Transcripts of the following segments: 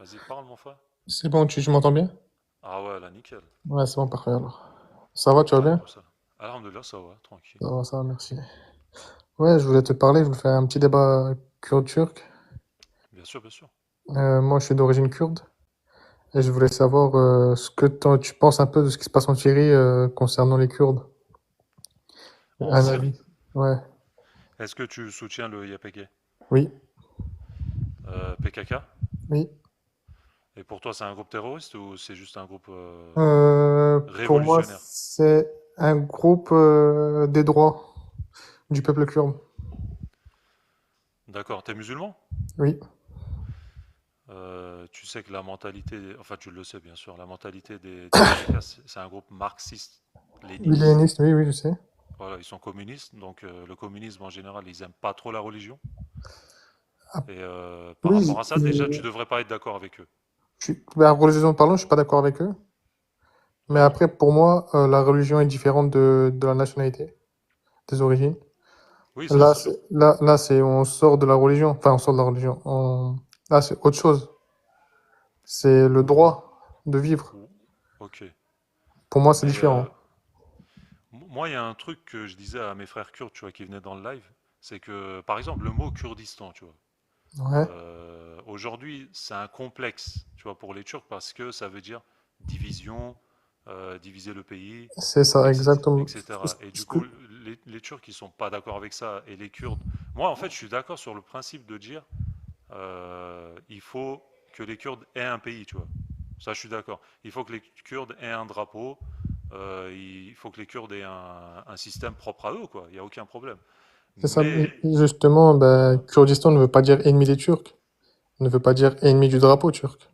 Vas-y, parle, mon frère. C'est bon, tu m'entends bien? Ah ouais, là, nickel. Ouais, c'est bon, parfait alors. Ça va, tu vas bien? Alaykoum salam. Alhamdulillah, ça va, tranquille. Ça va, merci. Ouais, je voulais te parler, je voulais faire un petit débat kurde-turc. Bien sûr, bien sûr. Moi, je suis d'origine kurde et je voulais savoir ce que tu penses un peu de ce qui se passe en Syrie concernant les Kurdes. En Un Syrie, avis. Ouais, est-ce que tu soutiens le YPG? oui, PKK? oui. Et pour toi, c'est un groupe terroriste ou c'est juste un groupe Pour moi, révolutionnaire? c'est un groupe des droits du peuple kurde. D'accord, t'es musulman? Oui, Tu sais que la mentalité, enfin tu le sais bien sûr, la mentalité du PKK, c'est un groupe marxiste-léniniste. milléniste, oui, oui, je sais. Voilà, ils sont communistes, donc le communisme en général, ils aiment pas trop la religion. Ah, Et par rapport oui, à ça, déjà, tu devrais pas être d'accord avec eux. ben, religieusement parlant, je suis pas d'accord avec eux. Mais D'accord. après, pour moi, la religion est différente de la nationalité, des origines. Oui, ça Là, c'est sûr. là, c'est, on sort de la religion. Enfin, on sort de la religion. Là, c'est autre chose. C'est le droit de vivre. Ou- Ok. Pour moi, c'est Mais différent. moi, il y a un truc que je disais à mes frères kurdes, tu vois, qui venaient dans le live, c'est que, par exemple, le mot Kurdistan, tu vois, Ouais, aujourd'hui, c'est un complexe, tu vois, pour les Turcs parce que ça veut dire division, diviser le pays, c'est ça, etc., exactement. etc. Et du coup, les Turcs, ils sont pas d'accord avec ça. Et les Kurdes, moi, en fait, je suis d'accord sur le principe de dire, il faut que les Kurdes aient un pays, tu vois. Ça, je suis d'accord. Il faut que les Kurdes aient un drapeau. Il faut que les Kurdes aient un système propre à eux, quoi. Il n'y a aucun problème. C'est ça. Mais, Justement, ben, voilà. Kurdistan ne veut pas dire ennemi des Turcs. Ne veut pas dire ennemi du drapeau turc.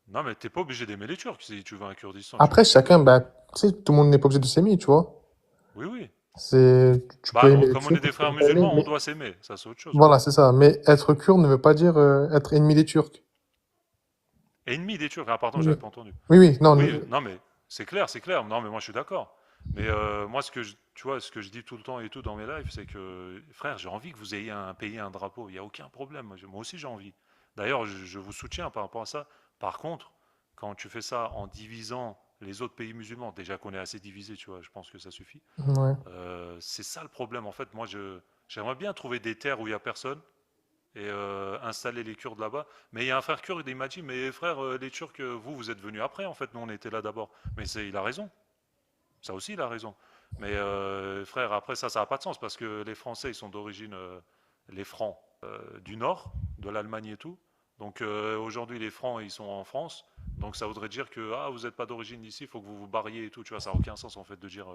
Non, mais t'es pas obligé d'aimer les Turcs si tu veux un Kurdistan. Tu Après, peux. chacun, ben, tu sais, tout le monde n'est pas obligé de s'aimer, tu vois. Oui, oui. Tu peux Bah, aimer les comme on est Turcs, des tu peux frères ne pas aimer, musulmans, on mais doit s'aimer. Ça, c'est autre chose, quoi. voilà, c'est ça. Mais être kurde ne veut pas dire être ennemi des Turcs. Ennemi des Turcs. Ah, pardon, Oui, j'avais pas entendu. oui, oui, non, Oui, non, mais c'est clair, c'est clair. Non, mais moi, je suis d'accord. Mais moi, tu vois, ce que je dis tout le temps et tout dans mes lives, c'est que, frère, j'ai envie que vous ayez un pays, un drapeau. Il n'y a aucun problème. Moi aussi, j'ai envie. D'ailleurs, je vous soutiens par rapport à ça. Par contre, quand tu fais ça en divisant les autres pays musulmans, déjà qu'on est assez divisé, tu vois, je pense que ça suffit. ouais. C'est ça le problème. En fait, moi, j'aimerais bien trouver des terres où il n'y a personne et installer les Kurdes là-bas. Mais il y a un frère kurde, il m'a dit, mais frère, les Turcs, vous êtes venus après, en fait, nous on était là d'abord. Mais il a raison, ça aussi il a raison. Mais frère, après ça n'a pas de sens, parce que les Français, ils sont d'origine, les Francs, du Nord, de l'Allemagne et tout. Donc aujourd'hui, les Francs, ils sont en France. Donc ça voudrait dire que, ah, vous n'êtes pas d'origine d'ici, il faut que vous vous barriez et tout, tu vois, ça n'a aucun sens en fait de dire...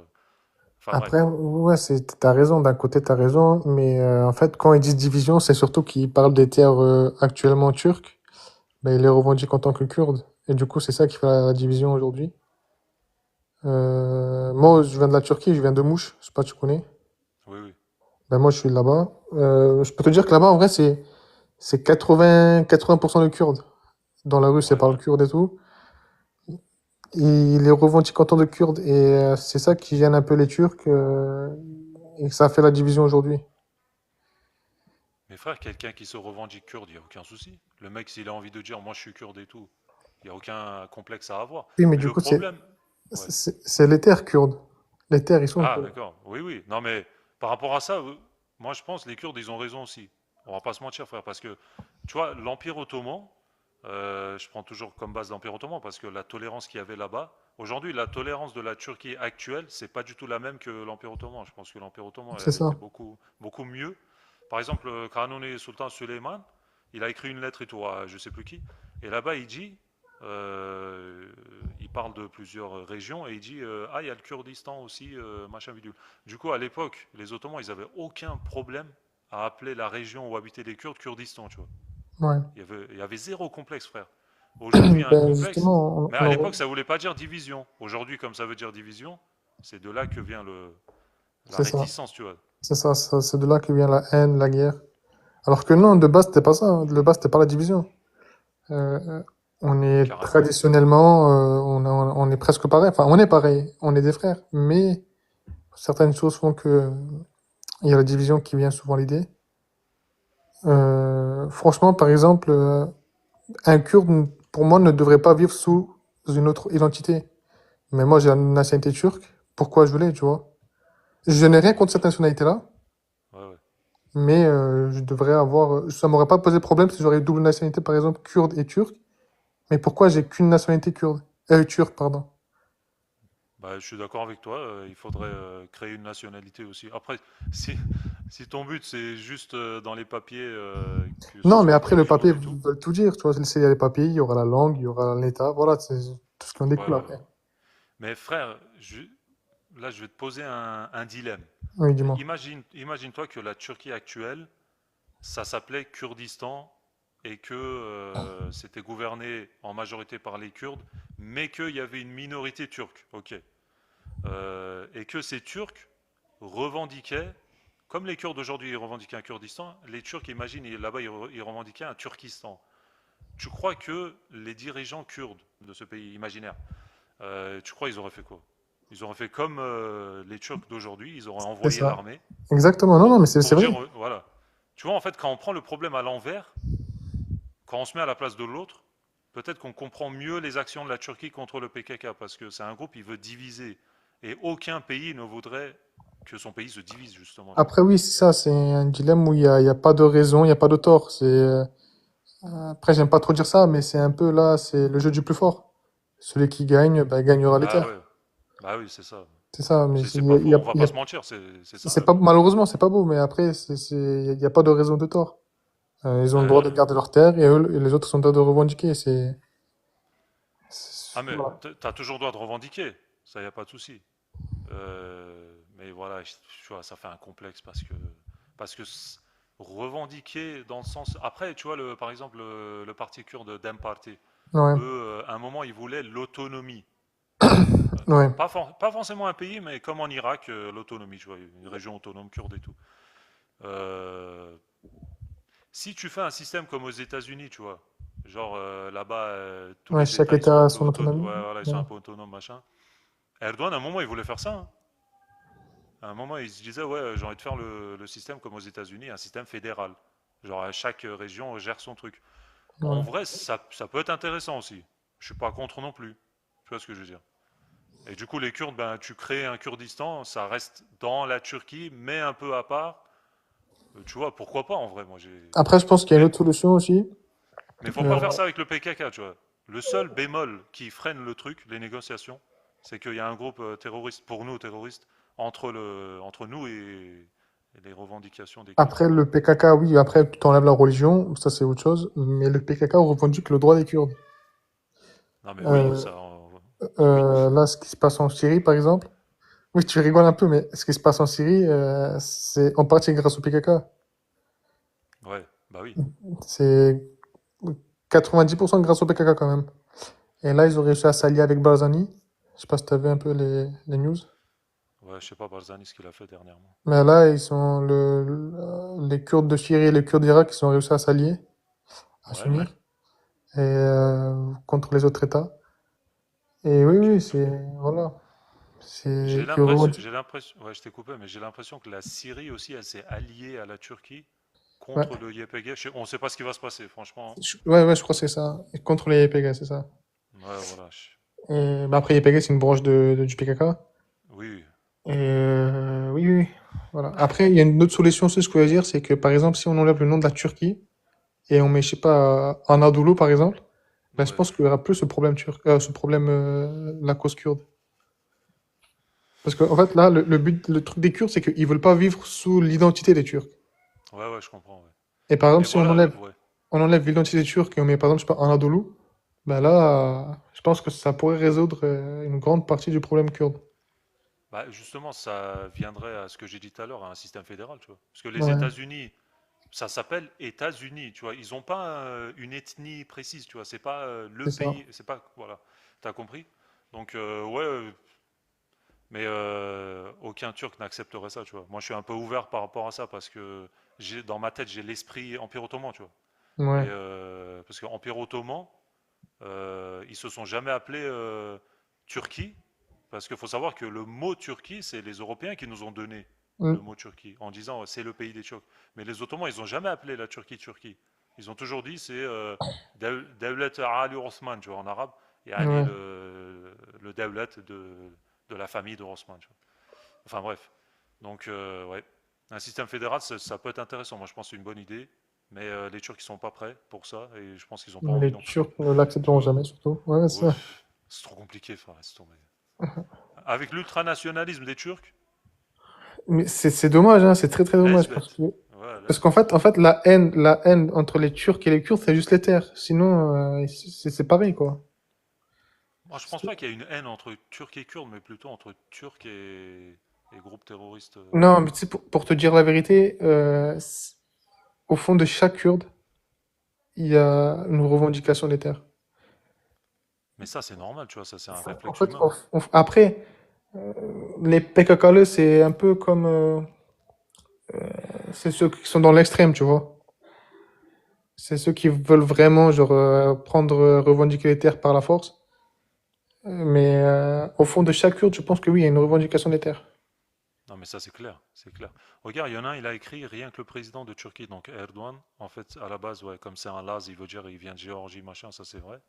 Enfin Après, bref. ouais, t'as raison, d'un côté, t'as raison, mais en fait, quand ils disent division, c'est surtout qu'ils parlent des terres actuellement turques, ben, ils les revendiquent en tant que Kurdes. Et du coup, c'est ça qui fait la division aujourd'hui. Moi, je viens de la Turquie, je viens de Mouche, je sais pas si tu connais. Oui, oui. Ben, moi, je suis de là-bas. Je peux te dire que là-bas, en vrai, c'est 80% de Kurdes. Dans la rue, c'est Ouais, parle kurde et tout. Ils les revendiquent en tant que Kurdes, et c'est ça qui gêne un peu les Turcs, et ça fait la division aujourd'hui. mais frère, quelqu'un qui se revendique kurde, il n'y a aucun souci. Le mec, s'il a envie de dire moi je suis kurde et tout, il n'y a aucun complexe à avoir. Oui, mais Mais du le coup, c'est problème. Ouais. c'est c'est les terres kurdes. Les terres, ils sont Ah, kurdes. d'accord. Oui, oui. Non, mais par rapport à ça, moi je pense que les Kurdes, ils ont raison aussi. On va pas se mentir, frère, parce que tu vois, l'Empire ottoman, je prends toujours comme base l'Empire ottoman parce que la tolérance qu'il y avait là-bas, aujourd'hui, la tolérance de la Turquie actuelle, c'est pas du tout la même que l'Empire ottoman. Je pense que l'Empire ottoman C'est était ça. beaucoup, beaucoup mieux. Par exemple, Kanuni Sultan Süleyman, il a écrit une lettre et tout à je sais plus qui, et là-bas il dit, euh, il parle de plusieurs régions et il dit ah il y a le Kurdistan aussi machin bidule. Du coup à l'époque les Ottomans ils avaient aucun problème à appeler la région où habitaient les Kurdes Kurdistan, tu vois. Ouais. Il y avait zéro complexe, frère. Aujourd'hui il y a un Ben, complexe, justement, mais à l'époque ça voulait pas dire division. Aujourd'hui comme ça veut dire division, c'est de là que vient la c'est ça. réticence, tu vois. C'est de là que vient la haine, la guerre. Alors que non, de base, c'était pas ça. De base, c'était pas la division. Euh, on est Carrément. traditionnellement, on est presque pareil. Enfin, on est pareil. On est des frères. Mais certaines choses font que il y a la division qui vient souvent l'idée. Franchement, par exemple, Un Kurde, pour moi, ne devrait pas vivre sous une autre identité. Mais moi, j'ai la nationalité turque. Pourquoi je l'ai, tu vois? Je n'ai rien contre Ok. cette nationalité-là, Ouais, ouais. mais je devrais avoir. Ça m'aurait pas posé problème si j'aurais une double nationalité, par exemple, kurde et turc. Mais pourquoi j'ai qu'une nationalité kurde? Turque, pardon. Bah, je suis d'accord avec toi, il faudrait créer une nationalité aussi. Après, si, si ton but c'est juste dans les papiers que ce Non, mais soit après, écrit le papier kurde et tout, veut tout dire, tu vois. Il y a les papiers, il y aura la langue, il y aura l'État, voilà, c'est tout ce qui en ouais, découle ouais. après. Mais frère, là je vais te poser un dilemme. Oui, dis-moi. Imagine-toi que la Turquie actuelle, ça s'appelait Kurdistan et que c'était gouverné en majorité par les Kurdes, mais qu'il y avait une minorité turque, ok. Et que ces Turcs revendiquaient, comme les Kurdes aujourd'hui ils revendiquaient un Kurdistan, les Turcs, imagine, là-bas ils revendiquaient un Turkistan. Tu crois que les dirigeants kurdes de ce pays imaginaire, tu crois ils auraient fait quoi? Ils auraient fait comme les Turcs d'aujourd'hui, ils auraient C'est envoyé ça. l'armée Exactement. Non, non, mais c'est pour vrai. dire, voilà. Tu vois, en fait, quand on prend le problème à l'envers, quand on se met à la place de l'autre, peut-être qu'on comprend mieux les actions de la Turquie contre le PKK, parce que c'est un groupe qui veut diviser. Et aucun pays ne voudrait que son pays se divise, justement, tu vois. Après, oui, c'est ça, c'est un dilemme où il y a pas de raison, il n'y a pas de tort. Après, j'aime pas trop dire ça, mais c'est un peu là, c'est le jeu du plus fort. Celui qui gagne, bah, gagnera les Bah terres. ouais, bah oui, c'est ça. C'est ça, mais C'est pas faux, on va il y pas a- se mentir, c'est ça c'est la pas, vie. malheureusement, c'est pas beau, mais après, il y a pas de raison de tort. Ils ont le droit de Euh, garder leurs terres et eux, et les autres sont le droit de revendiquer. ah mais Voilà. t'as toujours le droit de revendiquer, ça y a pas de souci. Mais voilà, tu vois, ça fait un complexe parce que revendiquer dans le sens. Après, tu vois, par exemple, le parti kurde Dem Party, Ouais, eux, à un moment, ils voulaient l'autonomie. ouais, Pas forcément un pays, mais comme en Irak, l'autonomie, tu vois, une région autonome kurde et tout. Euh, Si tu fais un système comme aux États-Unis, tu vois, genre là-bas, tous ouais, les chaque États, ils sont État un a peu son autonomes, autonomie. ouais, voilà, ils sont Ouais. un peu autonomes, machin. Erdogan, à un moment, il voulait faire ça, hein. À un moment, il se disait, ouais, j'ai envie de faire le système comme aux États-Unis, un système fédéral. Genre, chaque région gère son truc. En Ouais. vrai, ça peut être intéressant aussi. Je suis pas contre non plus. Tu vois ce que je veux dire? Et du coup, les Kurdes, ben, tu crées un Kurdistan, ça reste dans la Turquie, mais un peu à part. Tu vois, pourquoi pas en vrai, moi j'ai. Après, je pense qu'il y a une Mais autre solution aussi. Mais faut Euh, pas faire ça avec le PKK, tu vois. Le seul bémol qui freine le truc, les négociations, c'est qu'il y a un groupe terroriste, pour nous terroriste, entre nous et les revendications des Kurdes, Après, quoi. le PKK, oui, après, tu enlèves la religion, ça c'est autre chose, mais le PKK revendique le droit des Kurdes. Non mais oui, Euh, ça, oui, Là, ce qui se passe en Syrie, par exemple, oui, tu rigoles un peu, mais ce qui se passe en Syrie, c'est en partie grâce au PKK. ouais, bah oui, C'est 90% grâce au PKK quand même. Et là, ils ont réussi à s'allier avec Barzani. Je sais pas si tu as vu un peu les news. ouais, je sais pas Barzani ce qu'il a fait dernièrement. Mais là, les Kurdes de Syrie et les Kurdes d'Irak, ils ont réussi à s'allier, à Ouais, s'unir, et contre les autres États. Et oui, ok. oui, voilà. J'ai C'est, ils l'impression, revendiquent. j'ai l'impression, ouais, je t'ai coupé, mais j'ai l'impression que la Syrie aussi, elle s'est alliée à la Turquie Ouais. contre le YPG. On sait pas ce qui va se passer, franchement. Ouais, ouais, je crois que c'est ça. Et contre les YPG, c'est ça. Ouais, voilà. Et, bah après, YPG, c'est une branche du PKK. Oui, Et oui, oui, oui. Voilà. Après, il y a une autre solution aussi, ce que je veux dire, c'est que par exemple, si on enlève le nom de la Turquie et on met, je sais pas, Anadolu par exemple, ben, je ouais. pense qu'il y aura plus ce problème ce problème, la cause kurde. Parce qu'en fait, là, le truc des Kurdes, c'est qu'ils veulent pas vivre sous l'identité des Turcs. Ouais, ouais, je comprends, ouais. Et par exemple, Mais si voilà, ouais. on enlève l'identité turque et on met par exemple, je sais pas, Anadolu, ben là, je pense que ça pourrait résoudre une grande partie du problème kurde. Bah, justement, ça viendrait à ce que j'ai dit tout à l'heure, à un système fédéral, tu vois. Parce que les Ouais, États-Unis, ça s'appelle États-Unis, tu vois. Ils n'ont pas une ethnie précise, tu vois. C'est pas le c'est ça. pays, c'est pas, voilà. T'as compris? Donc, ouais, mais aucun Turc n'accepterait ça, tu vois. Moi, je suis un peu ouvert par rapport à ça parce que dans ma tête, j'ai l'esprit Empire ottoman, tu vois. Et Ouais. parce que Empire ottoman, ils se sont jamais appelés Turquie, parce qu'il faut savoir que le mot Turquie, c'est les Européens qui nous ont donné le Mm. mot Turquie, en disant c'est le pays des Turcs. Mais les Ottomans, ils n'ont jamais appelé la Turquie Turquie. Ils ont toujours dit c'est Devlet Ali Osman, tu vois, en arabe. Yani Ouais. le Devlet de la famille de Osman, tu vois. Enfin bref. Donc, ouais. Un système fédéral, ça peut être intéressant. Moi, je pense que c'est une bonne idée. Mais les Turcs, ils sont pas prêts pour ça. Et je pense qu'ils n'ont pas envie Les non plus. Turcs ne Tu l'accepteront vois. jamais, surtout. Ouais, Ouais, ça. c'est trop compliqué, frère. Laisse tomber. Avec l'ultranationalisme des Turcs, Mais c'est dommage, hein, c'est très très dommage laisse parce bête. que Ouais, parce laisse qu'en bête. fait, la haine entre les Turcs et les Kurdes, c'est juste les terres. Sinon, c'est pareil, quoi. Moi, je pense pas qu'il y ait une haine entre Turcs et Kurdes, mais plutôt entre Turcs et groupes terroristes. Non, mais tu sais, pour te dire la vérité, au fond de chaque Kurde, il y a une revendication des terres. Mais ça, c'est normal, tu vois. Ça, c'est un En réflexe fait, humain. après, les PKKE, c'est un peu comme, c'est ceux qui sont dans l'extrême, tu vois. C'est ceux qui veulent vraiment, genre, prendre, revendiquer les terres par la force. Mais au fond de chaque Kurde, je pense que oui, il y a une revendication des terres. Non, mais ça, c'est clair. C'est clair. Regarde, il y en a un, il a écrit rien que le président de Turquie, donc Erdogan. En fait, à la base, ouais, comme c'est un Laz, il veut dire il vient de Géorgie, machin, ça c'est vrai.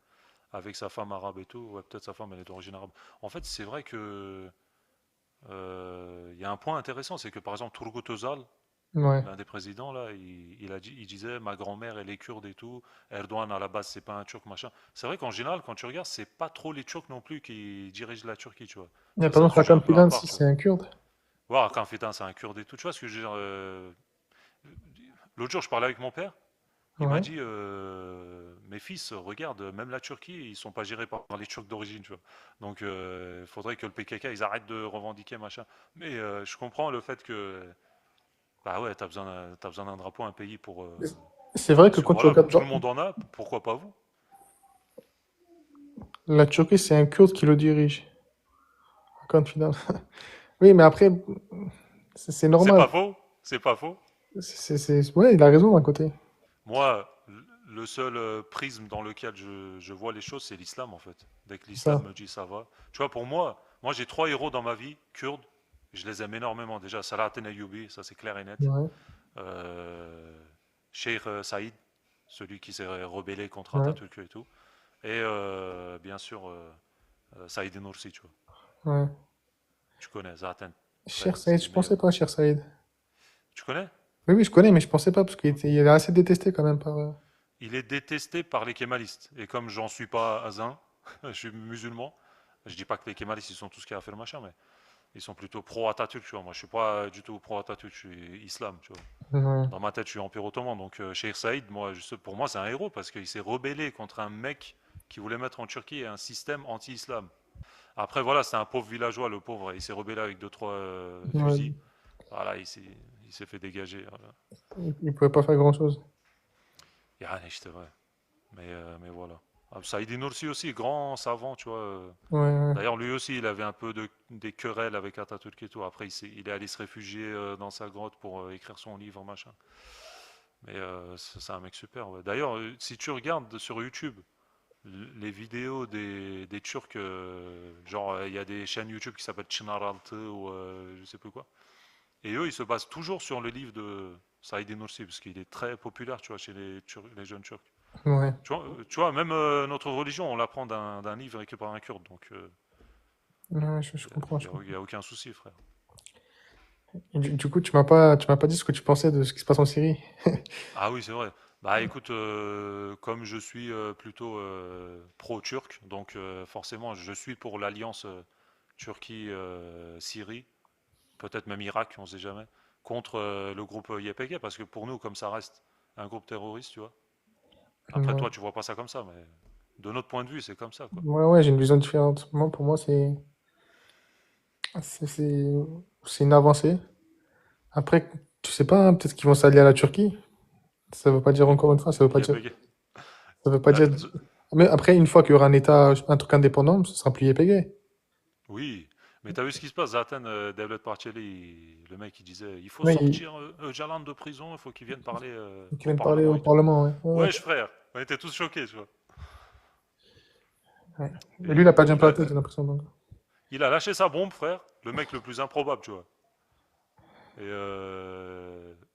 Avec sa femme arabe et tout. Ouais, peut-être sa femme, elle est d'origine arabe. En fait, c'est vrai que. Il y a un point intéressant, c'est que par exemple, Turgut Özal, Ouais. l'un des présidents, là, il disait ma grand-mère, elle est kurde et tout. Erdogan, à la base, c'est pas un turc, machin. C'est vrai qu'en général, quand tu regardes, c'est pas trop les Turcs non plus qui dirigent la Turquie, tu vois. Il y a Ça, par c'est un exemple sujet Hakan un peu à Fidan, part, si tu c'est vois. un Kurde. Voir quand Fitin, c'est un kurde et tout. Tu vois ce que je veux dire l'autre jour, je parlais avec mon père. Il m'a Ouais. dit mes fils, regarde, même la Turquie, ils sont pas gérés par les Turcs d'origine, tu vois. Donc, il faudrait que le PKK, ils arrêtent de revendiquer, machin. Mais je comprends le fait que bah ouais, t'as besoin d'un drapeau, un pays pour. C'est vrai que Parce que quand tu voilà, regardes tout le monde en a, pourquoi pas vous? la Turquie, c'est un Kurde qui le dirige. Hakan Fidan. Oui, mais après, c'est C'est normal. pas faux, c'est pas faux. Ouais, il a raison d'un côté. Moi, le seul prisme dans lequel je vois les choses, c'est l'islam en fait. Dès que C'est l'islam ça. me dit ça va. Tu vois, pour moi j'ai trois héros dans ma vie, kurdes. Je les aime énormément. Déjà, Salah Ayyoubi, ça c'est clair et net. Ouais, Euh, Sheikh Saïd, celui qui s'est rebellé contre ouais, Atatürk et tout. Et bien sûr, Saïd Nursi, tu vois. ouais. Tu connais, Zaten, Cher frère, c'est Saïd, les je pensais meilleurs. pas, Cher Saïd. Tu connais? Oui, oui, je connais, mais je pensais pas, parce Ok. il est assez détesté quand même par. Il est détesté par les kémalistes. Et comme j'en suis pas azin, je suis musulman, je dis pas que les kémalistes ils sont tous qui à faire machin, mais ils sont plutôt pro-Atatürk, tu vois. Moi je suis pas du tout pro-Atatürk, je suis islam, tu vois. Ouais, Dans ma tête, je suis empire ottoman. Donc Cheikh Saïd, pour moi, c'est un héros parce qu'il s'est rebellé contre un mec qui voulait mettre en Turquie un système anti-islam. Après, voilà, c'est un pauvre villageois, le pauvre. Il s'est rebellé avec deux, trois fusils. ouais. Voilà, il s'est fait dégager. Voilà. Il pouvait pas faire grand-chose. Yani işte, ouais. Mais voilà. Ah, Saïd Nursi aussi, grand savant, tu vois. Ouais, ouais. D'ailleurs, lui aussi, il avait un peu des querelles avec Atatürk et tout. Après, il est allé se réfugier dans sa grotte pour écrire son livre, machin. Mais c'est un mec super, ouais. D'ailleurs, si tu regardes sur YouTube les vidéos des Turcs, genre, il y a des chaînes YouTube qui s'appellent Çınaraltı ou je sais plus quoi. Et eux, ils se basent toujours sur le livre de Saïd Nursi, parce qu'il est très populaire, tu vois, chez les jeunes Turcs. Ouais, Tu vois, même notre religion, on l'apprend d'un livre écrit par un kurde, donc ouais, je comprends, il je n'y comprends. a aucun souci, frère. Et du coup, tu m'as pas dit ce que tu pensais de ce qui se passe en Syrie. Ah oui, c'est vrai. Bah écoute, comme je suis plutôt pro-turc, donc forcément je suis pour l'alliance Turquie-Syrie, peut-être même Irak, on ne sait jamais, contre le groupe YPG, parce que pour nous, comme ça reste un groupe terroriste, tu vois. Après Ouais, toi, tu vois pas ça comme ça, mais de notre point de vue, c'est comme ça, quoi. ouais, ouais, j'ai une vision différente. Moi, pour moi, c'est, c'est, c'est une avancée. Après, tu sais pas, hein, peut-être qu'ils vont s'allier à la Turquie. Ça veut pas dire, Oui, encore une fois, YPG. ça veut pas dire. Mais après, une fois qu'il y aura un État, un truc indépendant, ce sera plus YPG. Oui, mais t'as vu ce qui se passe, Zaten Devlet Bahçeli, le mec il disait il faut Oui, sortir Öcalan de prison, il faut qu'il vienne parler ils au viennent parler Parlement au et tout. Parlement, ouais. Ouais, Wesh frère, on était tous choqués, tu vois. ouais. Mais lui, il a Et perdu un peu la tête, j'ai l'impression. Donc. il a lâché sa bombe, frère, le mec le plus improbable, tu vois. Et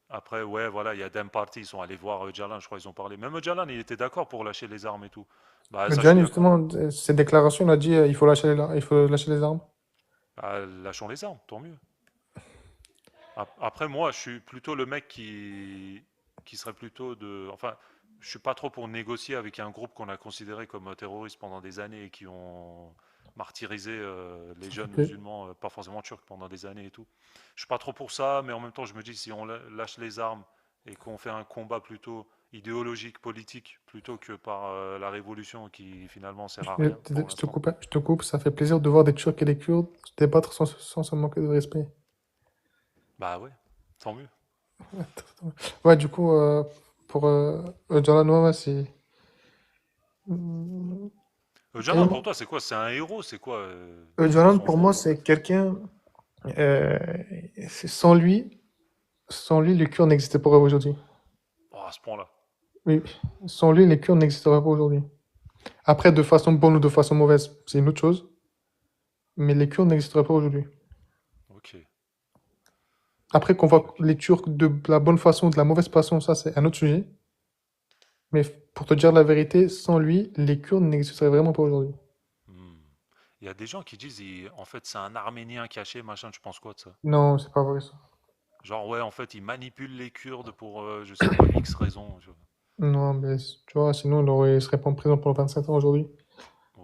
après, ouais, voilà, il y a Dem Party, ils sont allés voir Öcalan, je crois, ils ont parlé. Même Öcalan, il était d'accord pour lâcher les armes et tout. Bah, Le ça, je suis Gianni, d'accord. justement, ses déclarations, il a dit il faut lâcher les armes. Bah, lâchons les armes, tant mieux. Après, moi, je suis plutôt le mec qui serait plutôt de. Enfin, je suis pas trop pour négocier avec un groupe qu'on a considéré comme terroriste pendant des années et qui ont martyrisé les jeunes Ok. musulmans, pas forcément turcs, pendant des années et tout. Je suis pas trop pour ça, mais en même temps, je me dis si on lâche les armes et qu'on fait un combat plutôt idéologique, politique, plutôt que par la révolution qui finalement sert à rien pour l'instant. Je te coupe, ça fait plaisir de voir des Turcs et des Kurdes se débattre sans se manquer de respect. Bah ouais, tant mieux. Ouais, du coup, pour Öcalan, ouais, ouais, c'est. Öcalan, pour Tellement. toi, c'est quoi? C'est un héros? C'est quoi Öcalan, son pour moi, rôle? c'est quelqu'un. euh, Sans lui, les Kurdes n'existaient pas aujourd'hui. Oh, à ce point-là. Oui, sans lui, les Kurdes n'existeraient pas aujourd'hui. Après, de façon bonne ou de façon mauvaise, c'est une autre chose. Mais les Kurdes n'existeraient pas aujourd'hui. Ok, Après, qu'on ok, voit ok. les Turcs de la bonne façon ou de la mauvaise façon, ça, c'est un autre sujet. Mais pour te dire la vérité, sans lui, les Kurdes n'existeraient vraiment pas aujourd'hui. Hmm. Il y a des gens qui disent, en fait, c'est un Arménien caché, machin. Tu penses quoi de ça? Non, c'est pas vrai ça. Genre, ouais, en fait, il manipule les Kurdes pour, je sais pas, X raisons. Non, mais tu vois, sinon, il serait pas en prison pendant 27 ans aujourd'hui.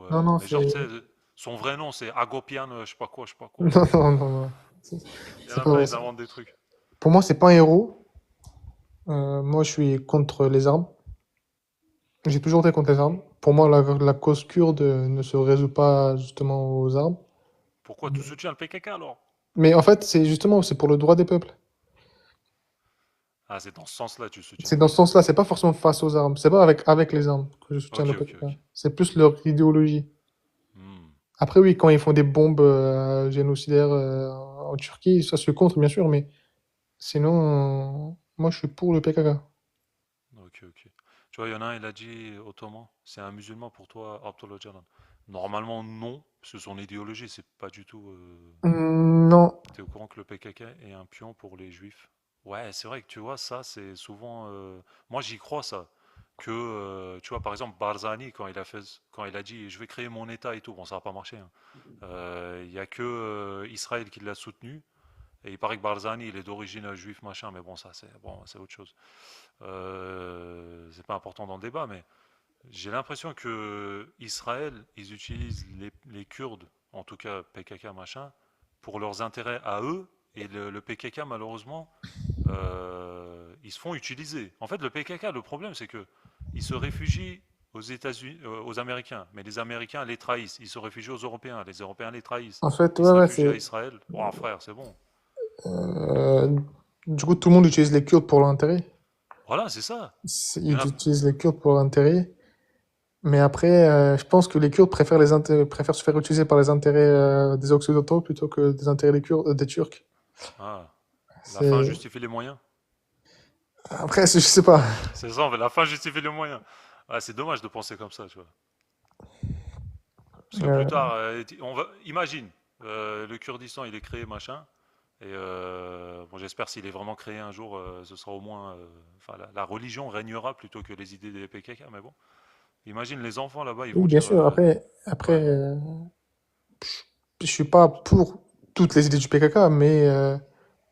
Non, Ouais, non, mais genre, c'est. tu sais, son vrai nom, c'est Agopian, je sais pas quoi, je sais pas quoi. Non, non, non, non. C'est Il y en c'est a pas plein, vrai ils ça. inventent des trucs. Pour moi, c'est pas un héros. Moi, je suis contre les armes. J'ai toujours été contre les armes. Pour moi, la cause kurde ne se résout pas justement aux armes. Pourquoi tu soutiens le PKK alors? Mais en fait, c'est pour le droit des peuples. Ah, c'est dans ce sens-là que tu soutiens, C'est dans ok. ce sens-là, c'est pas forcément face aux armes. C'est pas avec les armes que je soutiens Ok, le ok, PKK. ok. C'est plus leur idéologie. Hmm. Après, oui, quand ils font des bombes génocidaires en Turquie, ça je suis contre, bien sûr, mais sinon, moi je suis pour le PKK. Ok, ok. Tu vois, il y en a un, il a dit, Ottoman, c'est un musulman pour toi, Abdullah Öcalan. Normalement, non, parce que son idéologie, c'est pas du tout. Non, T'es au courant que le PKK est un pion pour les juifs? Ouais, c'est vrai que tu vois, ça, c'est souvent. Moi, j'y crois, ça. Que, tu vois, par exemple, Barzani, quand il a dit je vais créer mon État et tout, bon, ça n'a pas marché, hein. Il n'y a que Israël qui l'a soutenu. Et il paraît que Barzani, il est d'origine juif, machin, mais bon, ça, c'est bon, c'est autre chose. C'est pas important dans le débat, mais j'ai l'impression que Israël, ils utilisent les Kurdes, en tout cas PKK machin, pour leurs intérêts à eux, et le PKK malheureusement, ils se font utiliser. En fait, le PKK, le problème, c'est que ils se réfugient aux États-Unis, aux Américains, mais les Américains les trahissent. Ils se réfugient aux Européens, les Européens les trahissent. en fait, Ils ouais, se ouais, réfugient à c'est. Israël. Oh frère, c'est bon. euh, du coup, tout le monde utilise les Kurdes pour leur intérêt. Voilà, c'est ça. Il y en Ils a. utilisent les Kurdes pour leur intérêt. Mais après, je pense que les Kurdes préfèrent se faire utiliser par les intérêts des Occidentaux plutôt que des intérêts des Turcs. Ah, la fin C'est. justifie les moyens. Après, je sais pas. C'est ça, la fin justifie les moyens. Ah, c'est dommage de penser comme ça, tu vois. Parce que plus Euh, tard, imagine, le Kurdistan, il est créé, machin. Et bon, j'espère s'il est vraiment créé un jour, ce sera au moins, enfin, la religion régnera plutôt que les idées des PKK. Mais bon, imagine les enfants là-bas, ils oui, vont bien dire, sûr. Après, ouais, je suis pas pour toutes les idées du PKK, mais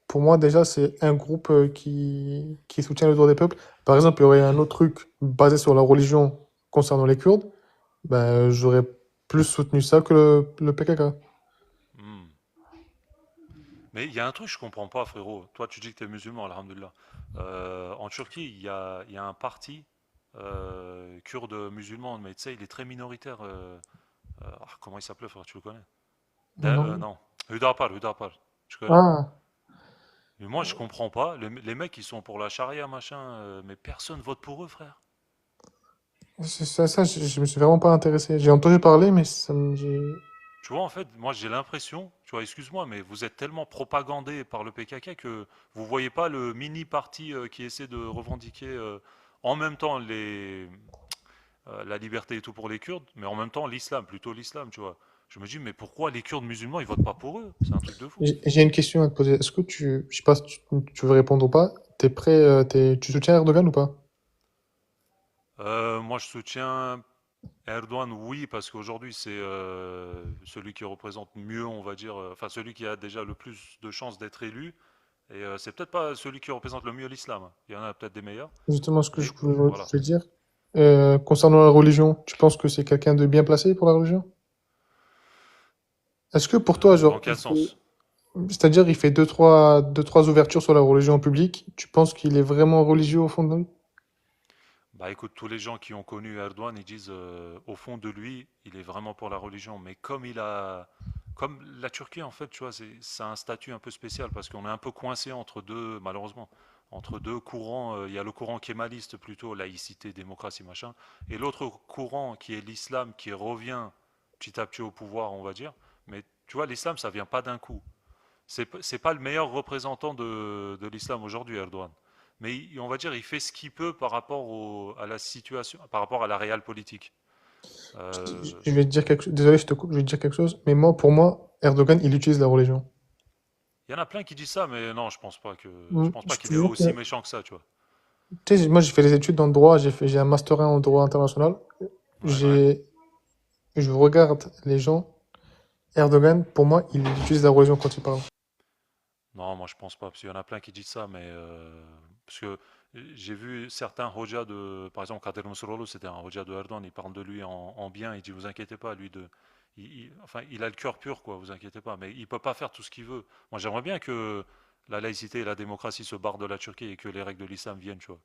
pour moi, déjà, c'est un groupe qui soutient le droit des peuples. Par exemple, il y aurait un autre truc basé sur la religion concernant les Kurdes, ben, j'aurais plus soutenu ça que le PKK. hmm. Mais il y a un truc que je comprends pas, frérot. Toi, tu dis que tu es musulman, alhamdoulilah. En Turquie, il y a un parti kurde musulman, mais tu sais, il est très minoritaire. Comment il s'appelait, frère, tu le connais? Non. Non, Hüdapar, Hüdapar, tu connais? Ah, Mais moi, je comprends pas. Les mecs, ils sont pour la charia, machin, mais personne vote pour eux, frère. c'est ça, je me suis vraiment pas intéressé. J'ai entendu parler, mais Tu vois, en fait, moi, j'ai l'impression, tu vois, excuse-moi, mais vous êtes tellement propagandé par le PKK que vous voyez pas le mini parti qui essaie de revendiquer en même temps la liberté et tout pour les Kurdes, mais en même temps l'islam, plutôt l'islam, tu vois. Je me dis, mais pourquoi les Kurdes musulmans, ils votent pas pour eux? C'est un truc de fou. J'ai une question à te poser. Est-ce que je sais pas si tu veux répondre ou pas, t'es prêt, tu soutiens Erdogan ou pas? Moi, je soutiens Erdogan, oui, parce qu'aujourd'hui, c'est celui qui représente mieux, on va dire, enfin, celui qui a déjà le plus de chances d'être élu. Et c'est peut-être pas celui qui représente le mieux l'islam. Il y en a peut-être des meilleurs. Justement, ce que Mais je voilà. veux dire. Concernant la religion, tu penses que c'est quelqu'un de bien placé pour la religion? Est-ce que pour toi, Dans genre, quel sens? c'est-à-dire, il fait deux, trois ouvertures sur la religion publique, tu penses qu'il est vraiment religieux au fond de lui? Bah écoute, tous les gens qui ont connu Erdogan, ils disent au fond de lui, il est vraiment pour la religion. Mais comme la Turquie en fait, tu vois, c'est un statut un peu spécial parce qu'on est un peu coincé entre deux, malheureusement, entre deux courants. Il y a le courant kémaliste plutôt, laïcité, démocratie, machin, et l'autre courant qui est l'islam qui revient petit à petit au pouvoir, on va dire. Mais tu vois, l'islam, ça vient pas d'un coup. C'est pas le meilleur représentant de l'islam aujourd'hui, Erdogan. Mais on va dire, il fait ce qu'il peut par rapport à la situation, par rapport à la réelle politique. Euh, Je vais te dire quelque chose. Désolé, je te coupe, je vais te dire quelque chose. Mais moi, pour moi, Erdogan, il utilise la religion. Il y en a plein qui disent ça, mais non, je pense pas Je qu'il te est jure que, aussi méchant que ça, tu vois. tu sais, moi, j'ai fait des études dans le droit, j'ai un master 1 en droit international. Ouais. J'ai, je regarde les gens. Erdogan, pour moi, il utilise la religion quand il parle. Non, moi je pense pas, parce qu'il y en a plein qui disent ça, mais parce que j'ai vu certains Hoja par exemple, Kader Musrolo, c'était un Hoja de Erdogan, il parle de lui en bien, il dit vous inquiétez pas, enfin, il a le cœur pur, quoi, vous inquiétez pas, mais il peut pas faire tout ce qu'il veut. Moi j'aimerais bien que la laïcité et la démocratie se barrent de la Turquie et que les règles de l'islam viennent, tu vois,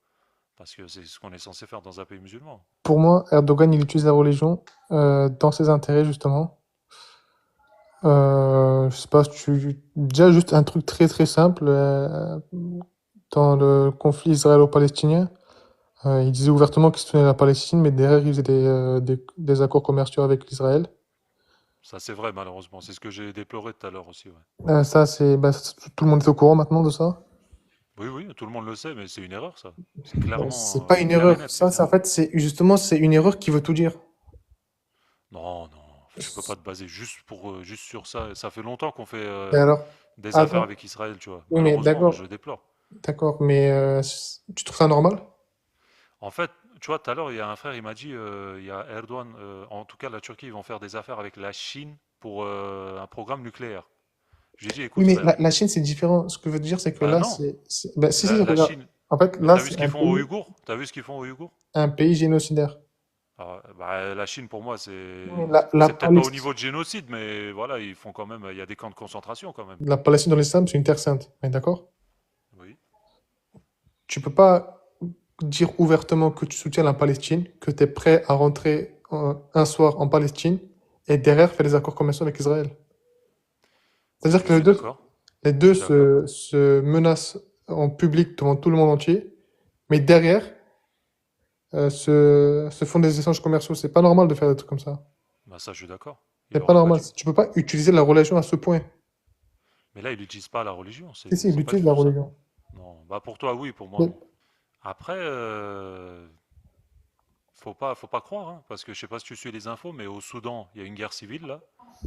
parce que c'est ce qu'on est censé faire dans un pays musulman. Pour moi, Erdogan, il utilise la religion dans ses intérêts, justement. Je sais pas, déjà juste un truc très très simple. Dans le conflit israélo-palestinien, il disait ouvertement qu'il soutenait la Palestine, mais derrière, il faisait des accords commerciaux avec l'Israël. Ça c'est vrai malheureusement, c'est ce que j'ai déploré tout à l'heure aussi, ouais. Ça, tout le monde est au courant maintenant de ça. Oui, oui, tout le monde le sait, mais c'est une erreur ça. C'est C'est clairement, pas une clair et erreur. net, c'est Ça, une c'est en erreur. fait, c'est justement, c'est une erreur qui veut tout dire. Non, non, tu peux pas te baser juste sur ça. Ça fait longtemps qu'on fait Et alors, des affaires attends. avec Israël, tu vois. Oui, mais Malheureusement, d'accord, je déplore. d'accord, mais tu trouves ça normal? En fait, tu vois, tout à l'heure, il y a un frère, il m'a dit, il y a Erdogan, en tout cas la Turquie, ils vont faire des affaires avec la Chine pour un programme nucléaire. Je lui ai dit, Oui, écoute mais frère, la Chine, c'est différent. Ce que je veux dire, c'est que bah là, non, bah, si, si, la regarde. Chine, En fait, mais là, t'as vu ce c'est qu'ils font aux Ouïghours? T'as vu ce qu'ils font aux Ouïghours? un pays génocidaire. Alors, bah, la Chine, pour moi, Oui, c'est peut-être pas au niveau de génocide, mais voilà, ils font quand même, il y a des camps de concentration quand même. la Palestine dans l'islam, c'est une terre sainte. On est d'accord? Oui. Tu peux pas dire ouvertement que tu soutiens la Palestine, que tu es prêt à rentrer un soir en Palestine et derrière faire des accords commerciaux avec Israël. C'est-à-dire Je que suis d'accord. les Je deux suis d'accord. se menacent en public devant tout le monde entier, mais derrière se font des échanges commerciaux. C'est pas normal de faire des trucs comme ça. Bah ça, je suis d'accord. Il C'est pas aurait pas normal. dû. Tu peux pas utiliser la religion à ce point. Mais là, il n'utilise pas la religion. Si, si, il C'est pas utilise du la tout ça. religion. Non. Bah pour toi, oui. Pour moi, Mais- non. Après, faut pas croire, hein, parce que je sais pas si tu suis les infos, mais au Soudan, il y a une guerre civile là,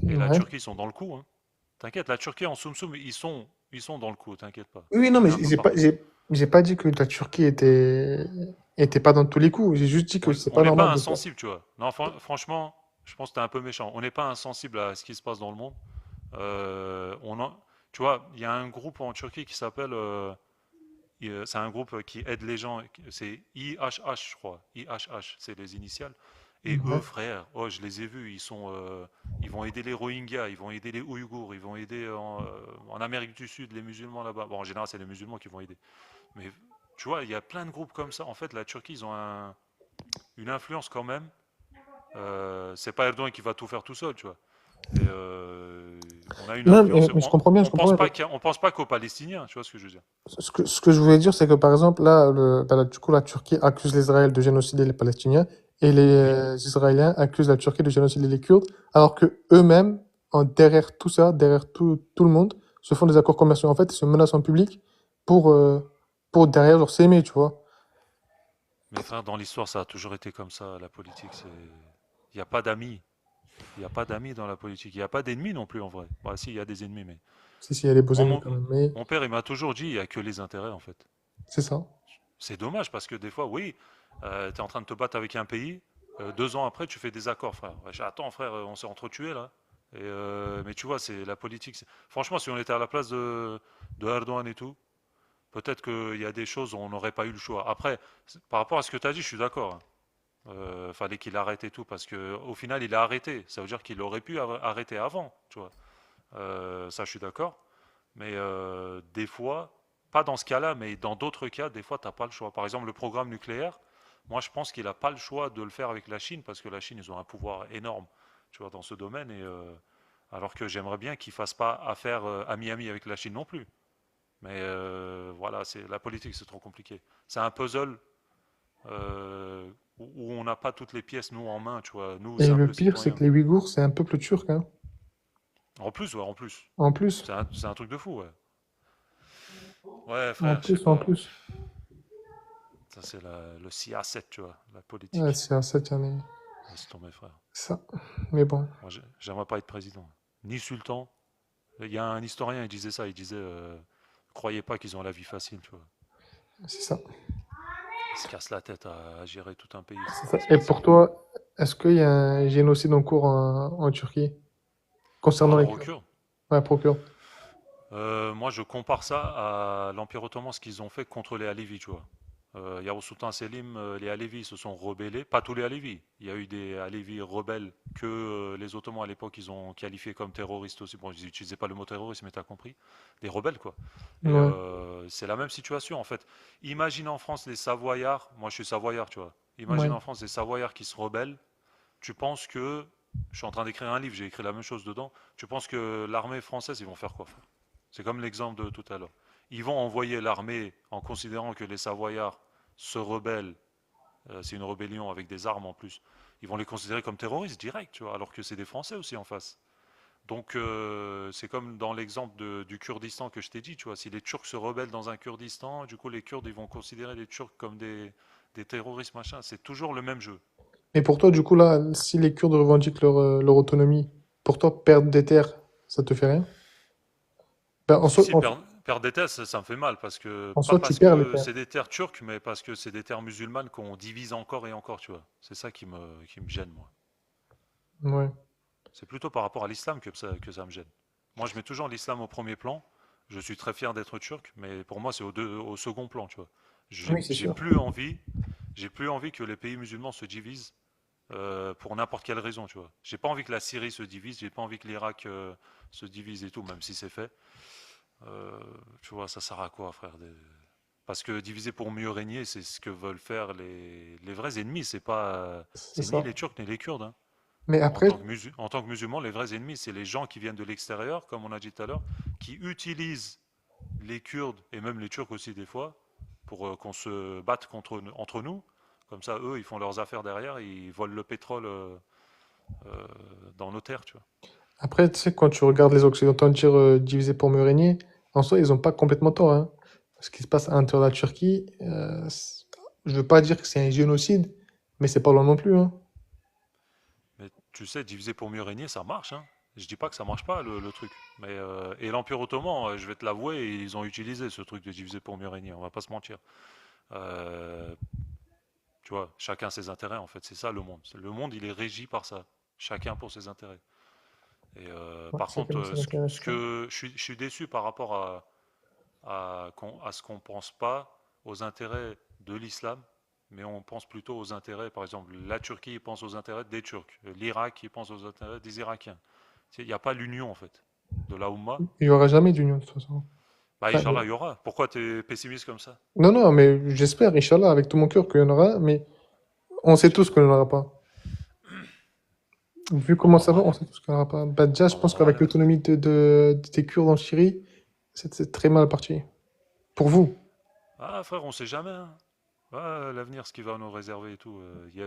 et la ouais. Turquie, ils sont dans le coup, hein. T'inquiète, la Turquie en soum soum, ils sont dans le coup. T'inquiète pas. Oui, non, On mais est un peu partout. j'ai pas dit que la Turquie était pas dans tous les coups. J'ai juste dit que c'est On pas n'est normal pas de faire. insensible, tu vois. Non, franchement, je pense que t'es un peu méchant. On n'est pas insensible à ce qui se passe dans le monde. On en- Tu vois, il y a un groupe en Turquie qui s'appelle c'est un groupe qui aide les gens. C'est IHH, je crois. IHH, c'est les initiales. Et eux, Ouais. frère, oh, je les ai vus. Ils vont aider les Rohingyas, ils vont aider les Ouïghours, ils vont aider en Amérique du Sud les musulmans là-bas. Bon, en général, c'est les musulmans qui vont aider. Mais tu vois, il y a plein de groupes comme ça. En fait, la Turquie, ils ont une influence quand même. C'est pas Erdogan qui va tout faire tout seul, tu vois. Et on a une Non, influence. mais je comprends bien, je comprends bien. On pense pas qu'aux Palestiniens, tu vois ce que je veux dire. Ce que je voulais dire, c'est que par exemple, là, du coup, la Turquie accuse l'Israël de génocider les Palestiniens et les Oui. Israéliens accusent la Turquie de génocider les Kurdes, alors que eux-mêmes, derrière tout ça, derrière tout le monde, se font des accords commerciaux. En fait, ils se menacent en public pour, euh, pour derrière leur s'aimer, tu vois. Mais frère, dans l'histoire, ça a toujours été comme ça, la politique. Il n'y a pas d'amis. Il n'y a pas d'amis dans la politique. Il n'y a pas d'ennemis non plus en vrai. Bah si, il y a des ennemis, mais Si, si, il y a les beaux moi, ennemis quand même, mais mon père, il m'a toujours dit, il n'y a que les intérêts en fait. c'est ça. C'est dommage parce que des fois, oui, tu es en train de te battre avec un pays, 2 ans après, tu fais des accords, frère. Ouais, attends, frère, on s'est entretués là. Mais tu vois, c'est la politique. Franchement, si on était à la place de Erdogan et tout, peut-être qu'il y a des choses où on n'aurait pas eu le choix. Après, par rapport à ce que tu as dit, je suis d'accord, hein. Fallait qu'il arrête et tout, parce que au final, il a arrêté. Ça veut dire qu'il aurait pu arrêter avant, tu vois. Ça, je suis d'accord. Mais des fois, pas dans ce cas-là, mais dans d'autres cas, des fois, tu n'as pas le choix. Par exemple, le programme nucléaire, moi, je pense qu'il n'a pas le choix de le faire avec la Chine, parce que la Chine, ils ont un pouvoir énorme, tu vois, dans ce domaine. Alors que j'aimerais bien qu'ils ne fassent pas affaire ami-ami avec la Chine non plus. Mais voilà, c'est la politique, c'est trop compliqué. C'est un puzzle où on n'a pas toutes les pièces, nous, en main, tu vois, nous, Et le simples pire, c'est citoyens. que les Ouïghours, c'est un peuple turc, hein. En plus, ouais, en plus. En plus, C'est un truc de fou, ouais. Ouais, en frère, je sais plus, en pas. plus. Ça, c'est le CA7, tu vois, la Ouais, politique. c'est un septième année. Laisse tomber, frère. Ça. Mais bon, Moi, j'aimerais pas être président. Ni sultan. Il y a un historien, il disait ça. Il disait croyez pas qu'ils ont la vie facile, tu vois. c'est ça. Ils se cassent la tête à gérer tout un pays. C'est ça. C'est Et pas pour simple. toi, est-ce qu'il y a un génocide en cours en Turquie Par concernant les rapport aux Kurdes? Kurdes, Ouais, procure. moi, je compare ça à l'Empire ottoman, ce qu'ils ont fait contre les Alevis, tu vois. Il y a au sultan Selim, les Alevis se sont rebellés. Pas tous les Alevis. Il y a eu des Alevis rebelles que les Ottomans à l'époque, ils ont qualifiés comme terroristes aussi. Bon, ils n'utilisaient pas le mot terroriste, mais tu as compris. Des rebelles, quoi. Et Ouais, c'est la même situation, en fait. Imagine en France les Savoyards. Moi, je suis Savoyard, tu vois. Imagine ouais. en France les Savoyards qui se rebellent. Tu penses que. Je suis en train d'écrire un livre, j'ai écrit la même chose dedans. Tu penses que l'armée française, ils vont faire quoi, frère? C'est comme l'exemple de tout à l'heure. Ils vont envoyer l'armée en considérant que les Savoyards se rebellent, c'est une rébellion avec des armes en plus. Ils vont les considérer comme terroristes direct, tu vois, alors que c'est des Français aussi en face. Donc c'est comme dans l'exemple du Kurdistan que je t'ai dit, tu vois, si les Turcs se rebellent dans un Kurdistan, du coup les Kurdes ils vont considérer les Turcs comme des terroristes machin. C'est toujours le même jeu. Et pour toi, du coup, là, si les Kurdes revendiquent leur autonomie, pour toi, perdre des terres, ça te fait rien? Ben, Si, si, perdre des terres, ça me fait mal, parce que, en pas soi, tu parce perds les que terres. c'est des terres turques, mais parce que c'est des terres musulmanes qu'on divise encore et encore, tu vois. C'est ça qui me gêne, moi. Ouais. C'est plutôt par rapport à l'islam que ça me gêne. Moi, je mets toujours l'islam au premier plan. Je suis très fier d'être turc, mais pour moi, c'est au second plan, tu vois. J'ai Oui, c'est j'ai sûr. plus envie, j'ai plus envie que les pays musulmans se divisent pour n'importe quelle raison, tu vois. J'ai pas envie que la Syrie se divise, j'ai pas envie que l'Irak se divise et tout, même si c'est fait. Euh, Tu vois, ça sert à quoi, frère? Parce que diviser pour mieux régner, c'est ce que veulent faire les vrais ennemis. C'est C'est ni ça. les Turcs ni les Kurdes, hein. Mais après, En tant que musulmans, les vrais ennemis, c'est les gens qui viennent de l'extérieur, comme on a dit tout à l'heure, qui utilisent les Kurdes et même les Turcs aussi des fois pour qu'on se batte entre nous. Comme ça, eux, ils font leurs affaires derrière, et ils volent le pétrole euh, dans nos terres, tu vois. après, tu sais, quand tu regardes les Occidentaux dire diviser pour mieux régner, en soi, ils n'ont pas complètement tort, hein. Ce qui se passe à l'intérieur de la Turquie, je veux pas dire que c'est un génocide, mais c'est pas loin non plus, hein. Mais tu sais, diviser pour mieux régner, ça marche, hein. Je dis pas que ça marche pas le truc. Mais et l'Empire ottoman, je vais te l'avouer, ils ont utilisé ce truc de diviser pour mieux régner. On va pas se mentir. Euh, Tu vois, chacun ses intérêts en fait. C'est ça le monde. Le monde, il est régi par ça. Chacun pour ses intérêts. Et Ouais, par c'est contre, comme ça l'intéressant. je suis déçu par rapport à ce qu'on pense pas aux intérêts de l'islam, mais on pense plutôt aux intérêts, par exemple, la Turquie, il pense aux intérêts des Turcs, l'Irak, il pense aux intérêts des Irakiens. Il n'y a pas l'union, en fait, de la Oumma. Il y aura jamais d'union, de toute façon. Bah, Enfin, Inch'Allah, il y aura. Pourquoi tu es pessimiste comme ça? non, non, mais j'espère, Inch'Allah, avec tout mon cœur qu'il y en aura, mais on sait tous qu'il n'y en aura pas. Vu comment ça va, on Normalement, sait tous qu'il n'y en aura pas. Bah, déjà, je pense qu'avec normalement. l'autonomie des Kurdes en Syrie, c'est très mal parti. Pour vous. Ah, frère, on sait jamais, hein. L'avenir, ce qui va nous réserver et tout.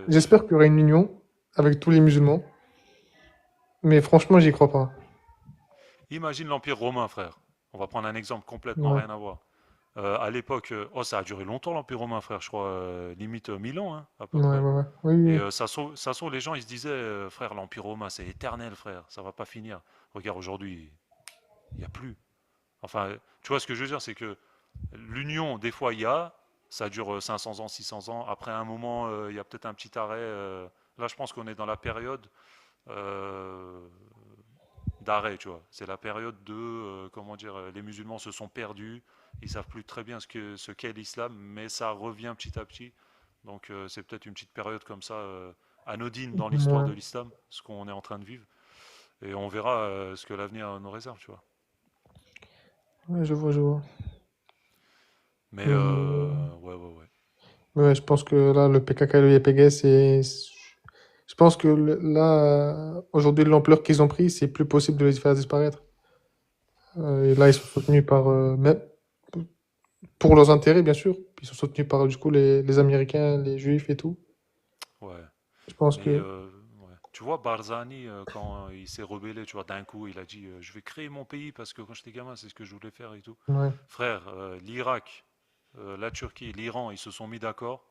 J'espère qu'il y aura une union avec tous les musulmans, mais franchement, j'y crois pas. Imagine l'Empire romain, frère. On va prendre un exemple complètement Ouais. rien à voir. À l'époque, oh, ça a duré longtemps l'Empire romain, frère, je crois, limite 1000 ans, hein, à peu Ouais, ouais, près. ouais. Oui, Et oui. ça se trouve, les gens, ils se disaient, frère, l'Empire romain, c'est éternel, frère, ça va pas finir. Regarde, aujourd'hui, il n'y a plus. Enfin, tu vois ce que je veux dire, c'est que l'union, des fois, il y a, ça dure 500 ans, 600 ans. Après un moment, il y a peut-être un petit arrêt. Là, je pense qu'on est dans la période euh, d'arrêt, tu vois. C'est la période de, comment dire, les musulmans se sont perdus, ils savent plus très bien ce qu'est l'islam, mais ça revient petit à petit. Donc c'est peut-être une petite période comme ça, anodine dans l'histoire Ouais, de l'islam, ce qu'on est en train de vivre. Et on verra ce que l'avenir nous réserve, tu vois. ouais, je vois, je vois. Mais Mais, ouais, ouais, ouais. ouais, je pense que là, le PKK et le YPG, je pense que là, aujourd'hui, l'ampleur qu'ils ont pris, c'est plus possible de les faire disparaître. Et là, ils sont soutenus par, même pour leurs intérêts, bien sûr. Ils sont soutenus par, du coup, les Américains, les Juifs et tout. Ouais. Je pense Mais que, ouais. Tu vois, Barzani, quand il s'est rebellé, tu vois, d'un coup, il a dit je vais créer mon pays parce que quand j'étais gamin, c'est ce que je voulais faire et tout. ouais. Frère, l'Irak, la Turquie, l'Iran, ils se sont mis d'accord.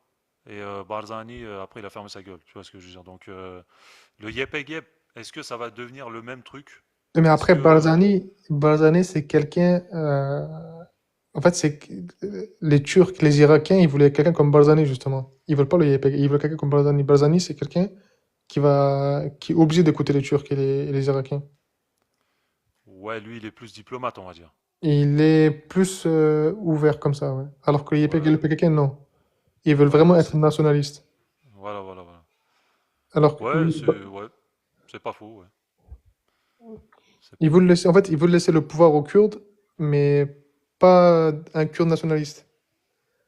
Et Barzani, après, il a fermé sa gueule. Tu vois ce que je veux dire? Donc, le Yep et Yep, est-ce que ça va devenir le même truc? Mais Est-ce après, que. Barzani, c'est quelqu'un. En fait, les Turcs, les Irakiens, ils voulaient quelqu'un comme Barzani, justement. Ils veulent pas le YPG, ils veulent quelqu'un comme Barzani. Barzani, c'est quelqu'un qui est obligé d'écouter les Turcs et les Irakiens. Ouais, lui, il est plus diplomate, on va dire. Et il est plus ouvert comme ça, ouais. Alors que le YPG et Ouais, le PKK, non. Ils veulent ouais, vraiment ouais, être c'est. nationalistes. Voilà, voilà, voilà. Alors que Ouais, c'est pas faux, ouais. C'est ils pas veulent faux. laisser, en fait, ils veulent laisser le pouvoir aux Kurdes, mais pas un Kurde nationaliste.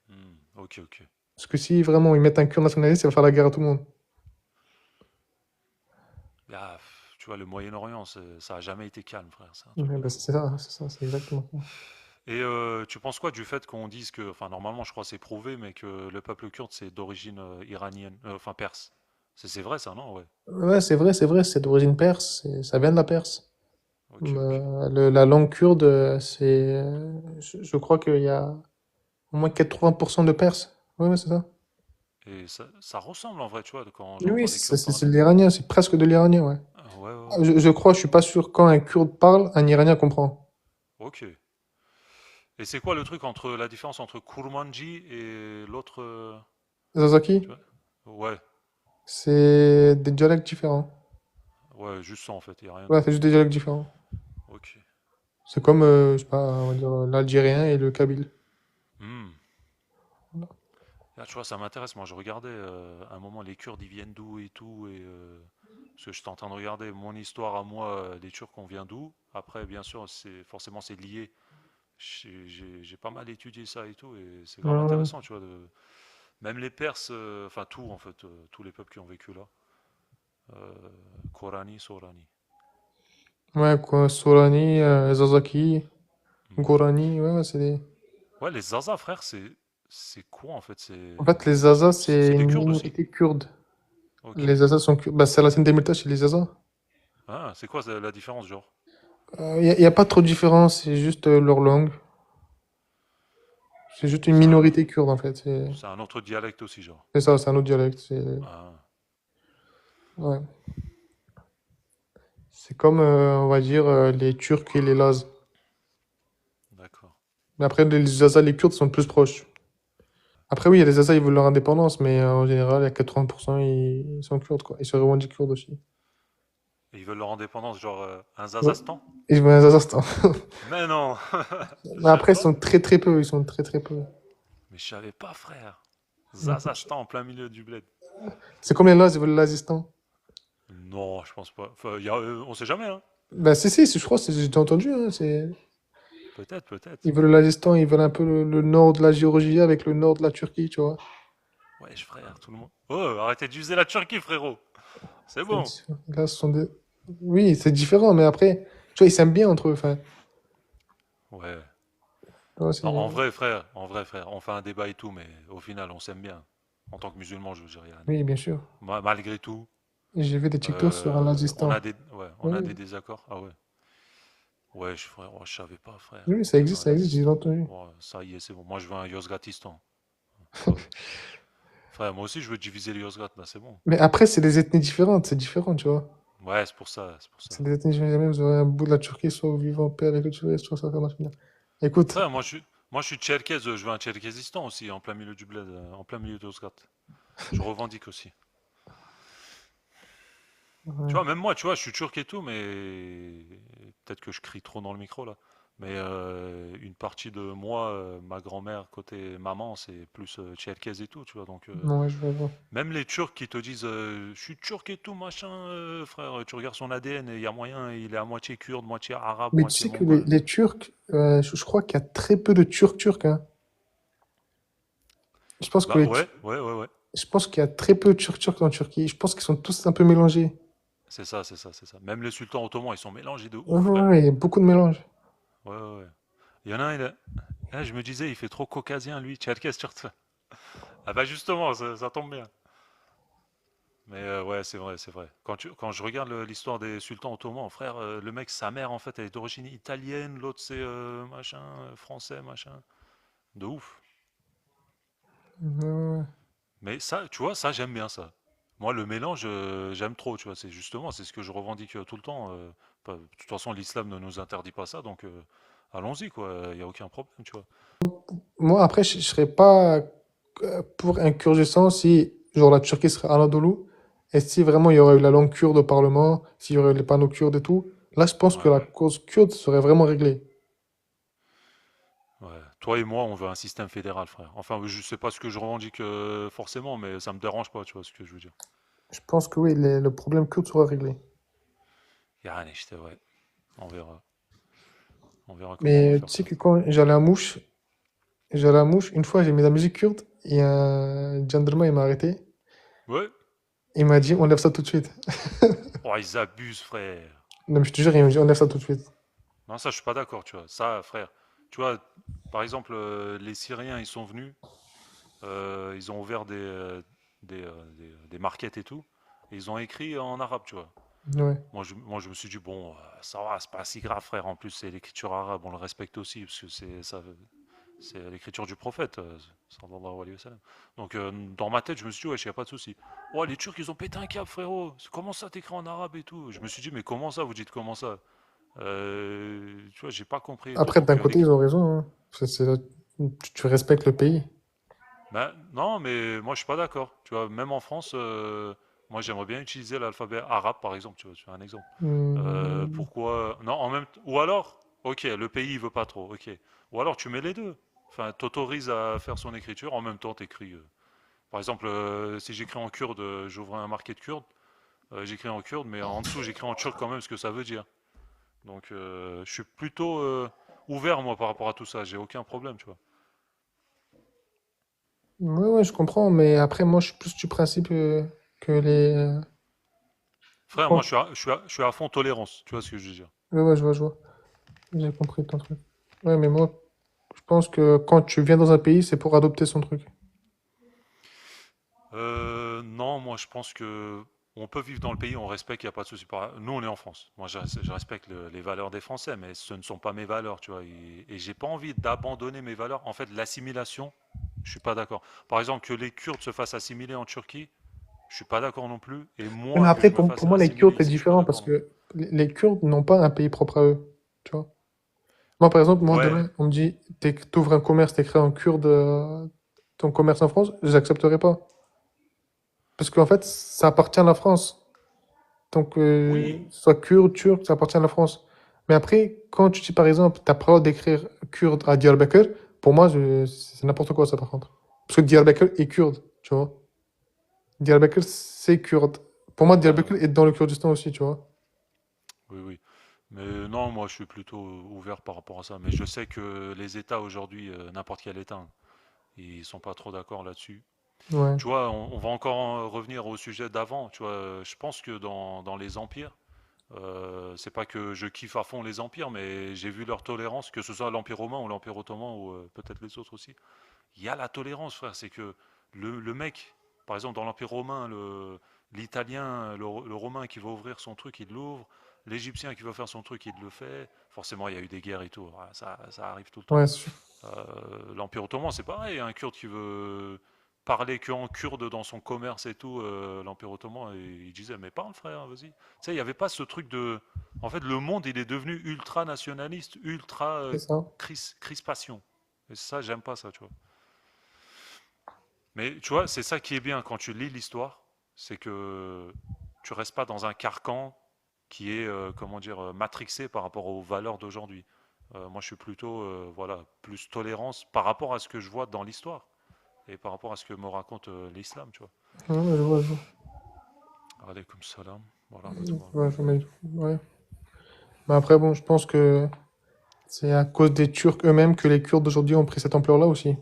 Hmm, ok, ok. Parce que si vraiment ils mettent un Kurde nationaliste, ça va faire la guerre à tout le monde. Ah, tu vois, le Moyen-Orient, ça a jamais été calme, frère. C'est un truc Ouais, de bah, fou. c'est ça, c'est exactement ça. Et tu penses quoi du fait qu'on dise que, enfin, normalement, je crois que c'est prouvé, mais que le peuple kurde, c'est d'origine iranienne, enfin perse. C'est vrai, ça, non? Ouais. Ouais, c'est vrai, c'est d'origine perse, ça vient de la Perse. Ok, ok. La langue kurde, je crois qu'il y a au moins 80% de Perses. Ouais, ouais, c'est ça. Et ça ressemble en vrai, tu vois, quand Oui, oui, j'entends les Kurdes c'est parler. de l'iranien, c'est presque de l'iranien, ouais. Ah, ouais, ouais, Ah, ouais. je crois, je suis pas sûr, quand un Kurde parle, un Iranien comprend. Ok. Et c'est quoi le truc entre la différence entre Kurmanji et l'autre, Zazaki, tu vois? Ouais, c'est des dialectes différents. ouais, juste ça en fait, il n'y a rien Ouais, d'autre. c'est juste des dialectes différents. Ok. C'est comme, je sais pas, on va dire l'algérien et le kabyle. Hmm. Voilà. Là, tu vois, ça m'intéresse. Moi, je regardais un moment les Kurdes, ils viennent d'où et tout. Et, parce que j'étais en train de regarder mon histoire à moi, les Turcs, on vient d'où. Après, bien sûr, forcément, c'est lié. J'ai pas mal étudié ça et tout. Et c'est Ouais, grave ouais. intéressant, tu vois. Même les Perses, enfin, tout, en fait, tous les peuples qui ont vécu là. Korani, Sorani. Ouais, quoi, Solani, Zazaki, Hmm. Gorani, ouais, ouais, c'est des... Ouais, les Zaza, frère, c'est quoi en fait? En fait, les Zazas, c'est C'est des une Kurdes aussi? minorité kurde. Ok. Les Zazas sont kurdes. Bah, c'est la scène Demirtas chez les Zazas. Ah, c'est quoi la différence, genre? Y a pas trop de différence, c'est juste leur langue. C'est juste une C'est un, minorité kurde, en fait. c'est un autre dialecte aussi, genre. C'est ça, c'est un autre dialecte. Ah, Ouais. C'est comme, on va dire, les Turcs et les Lazs. d'accord. Mais après, les Zazas, les Kurdes sont plus proches. Après, oui, il y a les Zazas, ils veulent leur indépendance, mais en général, il y a 80%, ils sont kurdes, quoi. Ils se revendiquent kurdes aussi. Et ils veulent leur indépendance, genre un Ouais. Zazastan? Ils veulent un Zazastan. Mais non! Je Mais savais après, ils pas. sont très très peu. Ils sont très très peu. Mais je savais pas, frère. Ouais. Zazastan en plein milieu du bled. C'est comme les Lazs, ils veulent l'Azistan. Non, je pense pas. Enfin, on sait jamais, hein. Bah, je crois, j'ai déjà entendu. Hein, Peut-être, peut-être. ils veulent l'Azistan, ils veulent un peu le nord de la Géorgie avec le nord de la Turquie, tu vois. Wesh, frère, tout le monde. Oh, arrêtez d'user la Turquie, frérot. C'est C'est bon. différent. Là, ce sont des... Oui, c'est différent, mais après, tu vois, ils s'aiment bien entre eux. Enfin, Ouais. tu vois, Non, en vrai, frère, on fait un débat et tout, mais au final, on s'aime bien. En tant que musulman, je veux dire, oui, bien sûr. malgré tout, J'ai vu des TikToks sur un on Azistan. a des, ouais, on a Oui, des désaccords. Ah ouais. Ouais, frère, oh, je savais pas, frère. Oui, Putain, ça existe, j'ai entendu. oh, ça y est, c'est bon. Moi, je veux un Yozgatistan. Bah oui. Frère, moi aussi, je veux diviser le Yozgat, là, c'est bon. Mais après, c'est des ethnies différentes, c'est différent, tu vois. Ouais, c'est pour ça, c'est pour ça. C'est des ethnies différentes. Jamais vous aurez un bout de la Turquie, soit vous vivez en paix avec le Turquie, soit ça va finir. Écoute, Frère, moi, je suis tcherkez, je veux un Tcherkézistan aussi, en plein milieu du bled, en plein milieu de Yozgat. Je revendique aussi. Tu ouais. vois, même moi, tu vois, je suis turc et tout, mais peut-être que je crie trop dans le micro là. Mais une partie de moi, ma grand-mère côté maman, c'est plus tcherkez et tout, tu vois. Donc Non, ouais, je vois. même les Turcs qui te disent je suis turc et tout, machin, frère, tu regardes son ADN et il y a moyen, il est à moitié kurde, moitié arabe, Mais tu moitié sais que mongol. les Turcs, je crois qu'il y a très peu de Turcs turcs, hein. Je pense que Bah ouais, ouais, ouais, ouais. je pense qu'il y a très peu de Turcs turcs en Turquie. Je pense qu'ils sont tous un peu mélangés. C'est ça, c'est ça, c'est ça. Même les sultans ottomans, ils sont mélangés de Ouais, ouf, ouais, frère. ouais, il y a beaucoup de mélange. Ouais, ouais, ouais. Il y en a un, je me disais, il fait trop caucasien, lui, tcherkez, turc. Ah bah justement, ça tombe bien. Mais ouais, c'est vrai, c'est vrai. Quand je regarde l'histoire des sultans ottomans, frère, le mec, sa mère, en fait, elle est d'origine italienne, l'autre, c'est machin, français, machin. De ouf. Ouais, ouais, ouais. Mais ça, tu vois, ça, j'aime bien ça. Moi, le mélange, j'aime trop, tu vois. C'est justement, c'est ce que je revendique tout le temps. De toute façon, l'islam ne nous interdit pas ça, donc allons-y, quoi. Il n'y a aucun problème, tu vois. Moi, après, je serais pas pour un Kurdistan si, genre, la Turquie serait Anadolu, et si vraiment il y aurait eu la langue kurde au Parlement, s'il y aurait eu les panneaux kurdes et tout, là, je pense Ouais, que la ouais, cause kurde serait vraiment réglée. ouais. Toi et moi, on veut un système fédéral, frère. Enfin, je sais pas ce que je revendique forcément, mais ça me dérange pas, tu vois ce que je veux dire. Je pense que oui, le problème kurde sera réglé. Yani işte, ouais. On verra. On verra comment on va Mais tu faire sais ça. que quand j'allais à Mouche, une fois, j'ai mis la musique kurde, et un gendarme, il m'a arrêté. Ouais. Il m'a dit, on lève ça tout de suite. Oh, ils abusent, frère. Non, mais je te jure, il m'a dit, on lève ça tout de suite. Non, ça, je suis pas d'accord, tu vois. Ça, frère. Tu vois, par exemple, les Syriens, ils sont venus. Ils ont ouvert des markets et tout. Et ils ont écrit en arabe, tu vois. Ouais. Moi, je me suis dit, bon, ça va, c'est pas si grave, frère. En plus, c'est l'écriture arabe, on le respecte aussi, parce que c'est l'écriture du prophète, sallallahu alayhi wa sallam. Donc, dans ma tête, je me suis dit, ouais, il n'y a pas de souci. Oh, les Turcs, ils ont pété un câble, frérot. Comment ça, t'écris en arabe et tout? Je me suis dit, mais comment ça, vous dites comment ça? Tu vois, j'ai pas compris et tout. Après, d'un Donc, côté, ils ont raison, hein. Tu respectes le pays. ben, non, mais moi, je suis pas d'accord. Tu vois, même en France, moi, j'aimerais bien utiliser l'alphabet arabe, par exemple. Tu vois, un exemple. Hmm. Pourquoi? Non, en même ou alors, ok, le pays il veut pas trop, ok. Ou alors tu mets les deux. Enfin, t'autorises à faire son écriture, en même temps t'écris. Par exemple, si j'écris en kurde, j'ouvre un market kurde, j'écris en kurde, mais en dessous j'écris en turc quand même ce que ça veut dire. Donc je suis plutôt ouvert moi par rapport à tout ça, j'ai aucun problème, tu vois. Ouais, ouais, je comprends, mais après, moi, je suis plus du principe que les. Frère, moi Quand- je suis à fond tolérance, tu vois ce que je veux dire. Ouais, ouais, je vois. J'ai compris ton truc. Ouais, mais moi, je pense que quand tu viens dans un pays, c'est pour adopter son truc. Non, moi je pense que on peut vivre dans le pays, on respecte, il n'y a pas de souci. Nous, on est en France. Moi, je respecte les valeurs des Français, mais ce ne sont pas mes valeurs, tu vois. Et j'ai pas envie d'abandonner mes valeurs. En fait, l'assimilation, je suis pas d'accord. Par exemple, que les Kurdes se fassent assimiler en Turquie, je suis pas d'accord non plus. Et Ouais, mais moi, que après, je me pour fasse moi, les assimiler Kurdes, c'est ici, je suis pas différent parce d'accord non plus. que les Kurdes n'ont pas un pays propre à eux. Tu vois. Moi, par exemple, moi, Ouais, demain, on me dit, t'ouvres un commerce, t'écris en kurde ton commerce en France, j'accepterai pas. Parce qu'en fait, ça appartient à la France. Donc, oui, soit kurde, turc, ça appartient à la France. Mais après, quand tu dis, par exemple, t'as pas le droit d'écrire kurde à Diyarbakir, pour moi, c'est n'importe quoi, ça, par contre. Parce que Diyarbakir est kurde, tu vois. Diyarbakir, c'est kurde. Pour moi, ouais, ouais, Diyarbakir est dans le Kurdistan aussi, tu vois. oui, oui. Mais non, moi, je suis plutôt ouvert par rapport à ça. Mais je sais que les États aujourd'hui, n'importe quel État, hein, ils sont pas trop d'accord là-dessus. Ouais. Tu vois, on va encore revenir au sujet d'avant. Tu vois, je pense que dans les empires, c'est pas que je kiffe à fond les empires, mais j'ai vu leur tolérance, que ce soit l'Empire romain ou l'Empire ottoman ou peut-être les autres aussi. Il y a la tolérance, frère. C'est que le mec, par exemple, dans l'Empire romain, L'Italien, le Romain qui va ouvrir son truc, il l'ouvre. L'Égyptien qui va faire son truc, il le fait. Forcément, il y a eu des guerres et tout. Voilà, ça arrive tout le temps. Ouais, c'est sûr. L'Empire ottoman, c'est pareil. Un Kurde qui veut parler qu'en kurde dans son commerce et tout, l'Empire ottoman, il disait, mais parle frère, vas-y. Tu sais, il n'y avait pas ce truc de... En fait, le monde, il est devenu ultra nationaliste, ultra C'est ça. crispation. Et ça, j'aime pas ça, tu vois. Mais tu vois, c'est ça qui est bien quand tu lis l'histoire, c'est que tu restes pas dans un carcan qui est, comment dire, matrixé par rapport aux valeurs d'aujourd'hui. Moi, je suis plutôt, voilà, plus tolérance par rapport à ce que je vois dans l'histoire et par rapport à ce que me raconte l'islam, tu vois. Ouais, je vois, je vois. Alaykoum salam, wa rahmatullah. Ouais, ouais. Mais après, bon, je pense que c'est à cause des Turcs eux-mêmes que les Kurdes d'aujourd'hui ont pris cette ampleur-là aussi.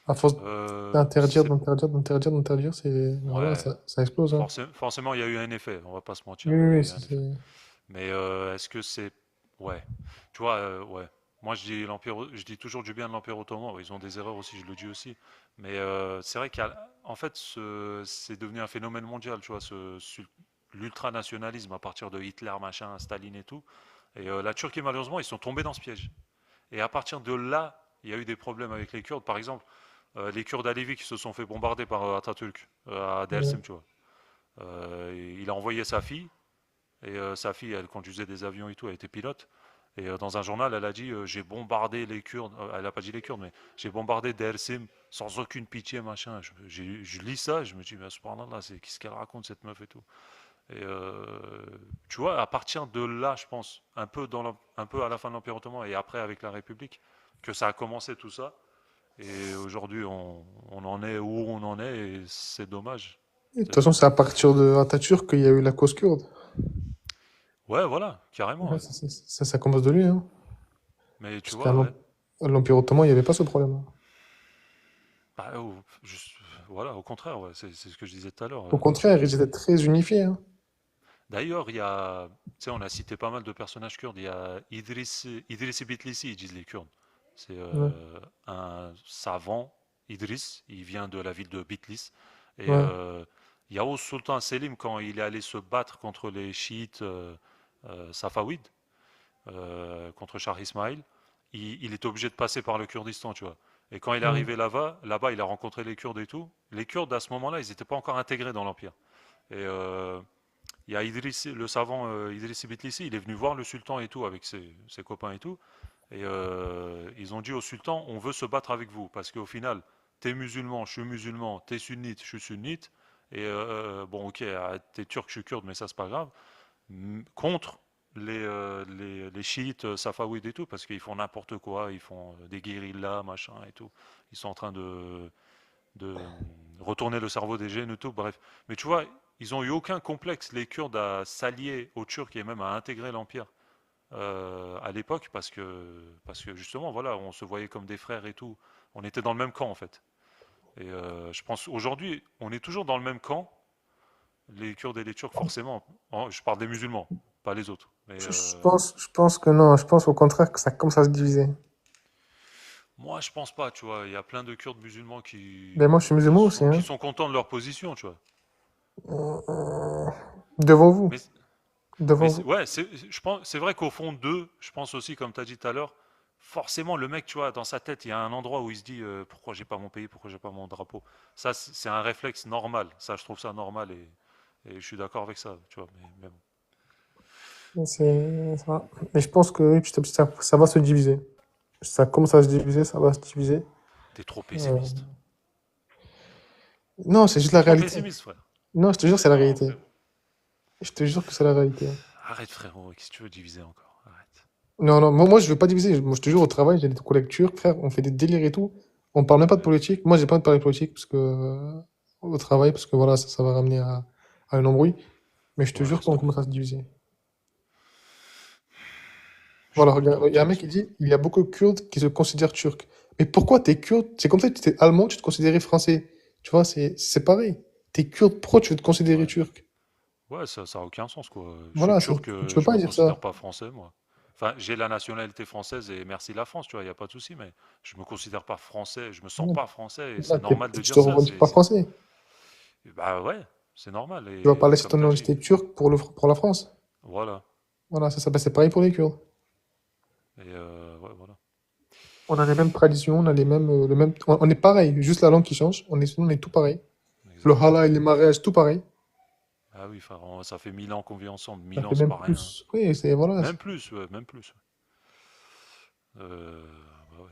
À force d'interdire, C'est... d'interdire, d'interdire, d'interdire, c'est, voilà, Ouais, ça explose, hein. forcément, il y a eu un effet, on va pas se mentir, Oui, il y oui, a oui, eu un effet. Mais est-ce que c'est... Ouais. Tu vois, ouais. Moi, je dis toujours du bien de l'Empire ottoman. Ils ont des erreurs aussi, je le dis aussi. Mais c'est vrai qu'en fait, c'est devenu un phénomène mondial, tu vois, l'ultranationalisme à partir de Hitler, machin, Staline et tout. Et la Turquie, malheureusement, ils sont tombés dans ce piège. Et à partir de là, il y a eu des problèmes avec les Kurdes. Par exemple, les Kurdes alevis qui se sont fait bombarder par Atatürk à Ouais. Dersim, tu vois. Il a envoyé sa fille, et sa fille, elle conduisait des avions et tout, elle était pilote. Et dans un journal, elle a dit j'ai bombardé les Kurdes. Elle n'a pas dit les Kurdes, mais j'ai bombardé Dersim sans aucune pitié, machin. Je lis ça, je me dis mais subhanallah, c'est qu'est-ce qu'elle raconte cette meuf et tout. Et tu vois, à partir de là, je pense, un peu à la fin de l'Empire ottoman et après avec la République, que ça a commencé tout ça. Et aujourd'hui, on en est où on en est, et c'est dommage. Et de toute C'est façon, c'est dommage. à partir de Atatürk qu'il y a eu la cause kurde. Ouais, voilà, carrément. Ouais, Ouais. ça commence de lui, hein. Mais tu Parce qu'à vois, ouais. l'Empire ottoman, il n'y avait pas ce problème, hein. Bah, juste, voilà, au contraire, ouais, c'est ce que je disais tout à l'heure. Au Les contraire, Turcs, ils étaient très unifiés, hein. D'ailleurs, il y a, tu sais, on a cité pas mal de personnages kurdes. Il y a Idriss Bitlissi, ils disent les Kurdes. C'est Ouais, un savant, Idriss, il vient de la ville de Bitlis. Et ouais, Yavuz Sultan Selim, quand il est allé se battre contre les chiites safawides, contre Shah Ismail, il était obligé de passer par le Kurdistan, tu vois. Et quand il est ouais. arrivé là-bas, il a rencontré les Kurdes et tout. Les Kurdes, à ce moment-là, ils n'étaient pas encore intégrés dans l'Empire. Et il y a le savant Idriss Bitlissi, il est venu voir le sultan et tout, avec ses copains et tout. Et ils ont dit au sultan, on veut se battre avec vous, parce qu'au final, t'es musulman, je suis musulman, t'es sunnite, je suis sunnite. Et bon, ok, t'es turc, je suis kurde, mais ça, c'est pas grave. Contre les chiites safawides et tout, parce qu'ils font n'importe quoi, ils font des guérillas, machin et tout. Ils sont en train de retourner le cerveau des jeunes et tout, bref. Mais tu vois, ils ont eu aucun complexe, les Kurdes, à s'allier aux Turcs et même à intégrer l'Empire à l'époque, parce que justement, voilà, on se voyait comme des frères et tout. On était dans le même camp, en fait. Et je pense aujourd'hui, on est toujours dans le même camp, les Kurdes et les Turcs, forcément. Je parle des musulmans, pas les autres. Mais Je pense que non, je pense au contraire que ça commence à se diviser. moi, je pense pas, tu vois. Il y a plein de Kurdes musulmans Mais moi, je suis musulman aussi, qui hein. sont contents de leur position, tu vois. Euh, Devant vous, Mais devant vous. ouais, je pense, c'est vrai qu'au fond d'eux, je pense aussi, comme tu as dit tout à l'heure, forcément, le mec, tu vois, dans sa tête, il y a un endroit où il se dit pourquoi j'ai pas mon pays, pourquoi j'ai pas mon drapeau. Ça, c'est un réflexe normal. Ça, je trouve ça normal et je suis d'accord avec ça, tu vois. Mais bon, C'est ça. Mais je pense que oui, petit à petit, ça va se diviser. Ça commence à se diviser, ça va se diviser. t'es trop Euh, pessimiste. Non, c'est juste T'es la trop réalité. pessimiste, frère. Non, je te jure, c'est la Non, réalité. frérot. Je te jure que c'est la réalité. Arrête, frérot. Qu'est-ce que tu veux diviser encore? Arrête. Non, non, moi je veux pas diviser. Moi, je te jure, au travail, j'ai des collègues turcs, frère, on fait des délires et tout. On parle même pas de Ouais. politique. Moi, j'ai pas envie de parler de politique parce que, au travail, parce que voilà, ça va ramener à un embrouille. Mais je te Ouais, jure laisse qu'on tomber. commence à se diviser. J'ai Voilà, pas envie de te regarde, il y a un mentir, mec laisse qui tomber. dit, il y a beaucoup de Kurdes qui se considèrent turcs. Mais pourquoi t'es kurde? C'est comme ça que tu étais allemand, tu te considérais français. Tu vois, c'est pareil. T'es kurde pro, tu veux te considérer Ouais. turc. Ouais, ça a aucun sens, quoi. Je suis Voilà, turc, tu peux je pas me dire ça. considère pas français, moi. Enfin, j'ai la nationalité française et merci la France, tu vois, il n'y a pas de souci, mais je me considère pas français, je me sens Voilà, pas français et c'est voilà, normal de tu dire te ça. revendiques pas français. Bah ouais. C'est normal. Tu vas Et parler sur comme ton tu as dit, identité turque pour la France. voilà. Voilà, c'est ça. Bah, c'est pareil pour les Kurdes. Et ouais, voilà. On a les mêmes traditions, on a les mêmes, on est pareil, juste la langue qui change. On est tout pareil. Le Exactement. halal, les mariages, tout pareil. Ah oui, frère, ça fait 1000 ans qu'on vit ensemble. Ça 1000 ans, fait c'est même pas rien, hein. plus. Oui, c'est voilà. Même plus, ouais, même plus. Ouais, ouais.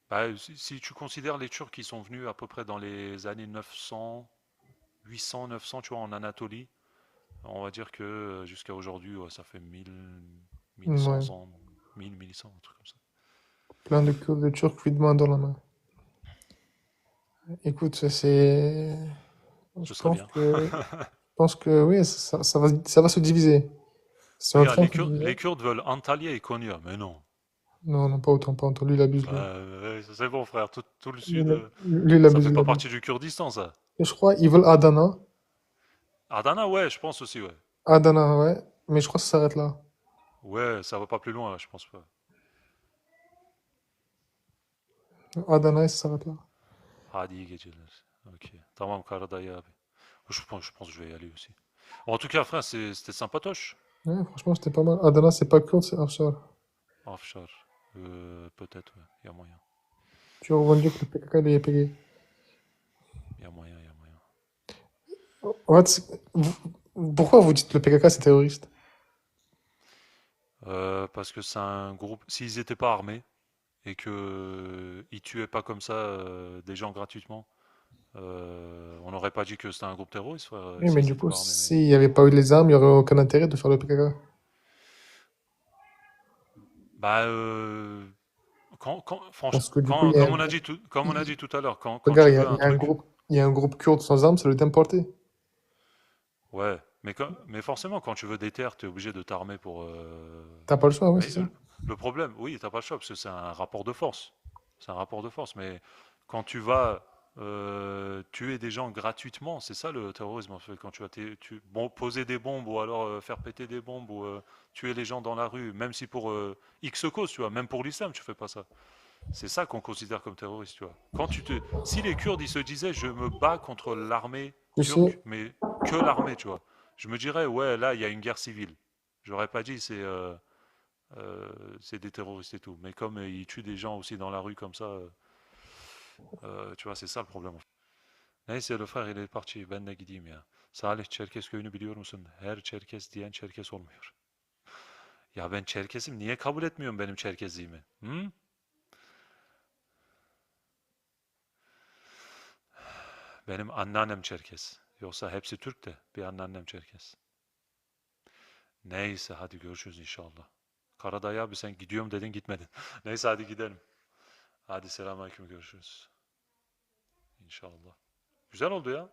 Bah, si tu considères les Turcs qui sont venus à peu près dans les années 900, 800, 900, tu vois, en Anatolie, on va dire que jusqu'à aujourd'hui, ouais, ça fait 1000, Ouais. 1100 ans, 1000, 1100, un truc comme ça. Plein de Kurdes, de Turcs, huit mains dans la main. Écoute, c'est. Ce serait bien. Je pense que oui, ça va se diviser. C'est en Regarde, train de se diviser. Les Kurdes veulent Antalya et Konya, mais non. Non, non, pas autant, pas autant. Lui, il abuse, lui. Ouais, c'est bon, frère, tout le Lui, sud, il ça abuse, fait il pas abuse. partie du Kurdistan, ça. Et je crois ils veulent Adana. Adana, ouais, je pense aussi, ouais. Adana, ouais. Mais je crois que ça s'arrête là. Ouais, ça va pas plus loin, je pense pas. Adana, et ça s'arrête là. Hadi iyi geceler. Ok. Tamam Karadayı abi. Je pense que je vais y aller aussi. Bon, en tout cas, frère, c'était sympatoche. Ouais, franchement, c'était pas mal. Adana, c'est pas kurde, c'est Afshar. Afshar. Peut-être, ouais. Il y a moyen. Tu revendiques le PKK, il est payé. Il y a moyen, il y a moyen. En fait, pourquoi vous dites le PKK, c'est terroriste? Parce que c'est un groupe. S'ils n'étaient pas armés et que ils tuaient pas comme ça des gens gratuitement, on n'aurait pas dit que c'était un groupe terroriste, frère, Oui, mais s'ils du n'étaient coup, pas armés. Mais s'il n'y avait pas eu les armes, il n'y aurait aucun intérêt de faire le PKK. bah, Parce franchement, que du coup, comme on a dit tout à l'heure, quand regarde, tu veux un truc. il y a un groupe kurde sans armes, ça le d'importer. Ouais, mais forcément, quand tu veux des terres, tu es obligé de t'armer pour. T'as pas le choix, ouais, c'est Mais ça. le problème, oui, t'as pas le choix, parce que c'est un rapport de force. C'est un rapport de force, mais quand tu vas tuer des gens gratuitement, c'est ça le terrorisme, en fait. Quand tu vas bon, poser des bombes, ou alors faire péter des bombes, ou tuer les gens dans la rue, même si pour X cause, tu vois, même pour l'islam, tu fais pas ça. C'est ça qu'on considère comme terroriste, tu vois. Si les Kurdes, ils se disaient, je me bats contre l'armée Tu sais, turque, mais que l'armée, tu vois, je me dirais, ouais, là, il y a une guerre civile. J'aurais pas dit, c'est des terroristes et tout. Mais comme ils tuent des gens aussi dans la rue comme ça, tu vois, c'est ça le problème. Neyse le frère, il est parti. Ben de gideyim ya. Salih Çerkezköy'ünü biliyor musun? Her Çerkez diyen Çerkez olmuyor. Ya ben Çerkezim. Niye kabul etmiyorsun benim Çerkezliğimi? Hı? Benim anneannem Çerkez. Yoksa hepsi Türk de bir anneannem Çerkez. Neyse hadi görüşürüz inşallah. Karaday abi sen gidiyorum dedin gitmedin. Neyse hadi gidelim. Hadi selamünaleyküm görüşürüz. İnşallah. Güzel oldu ya.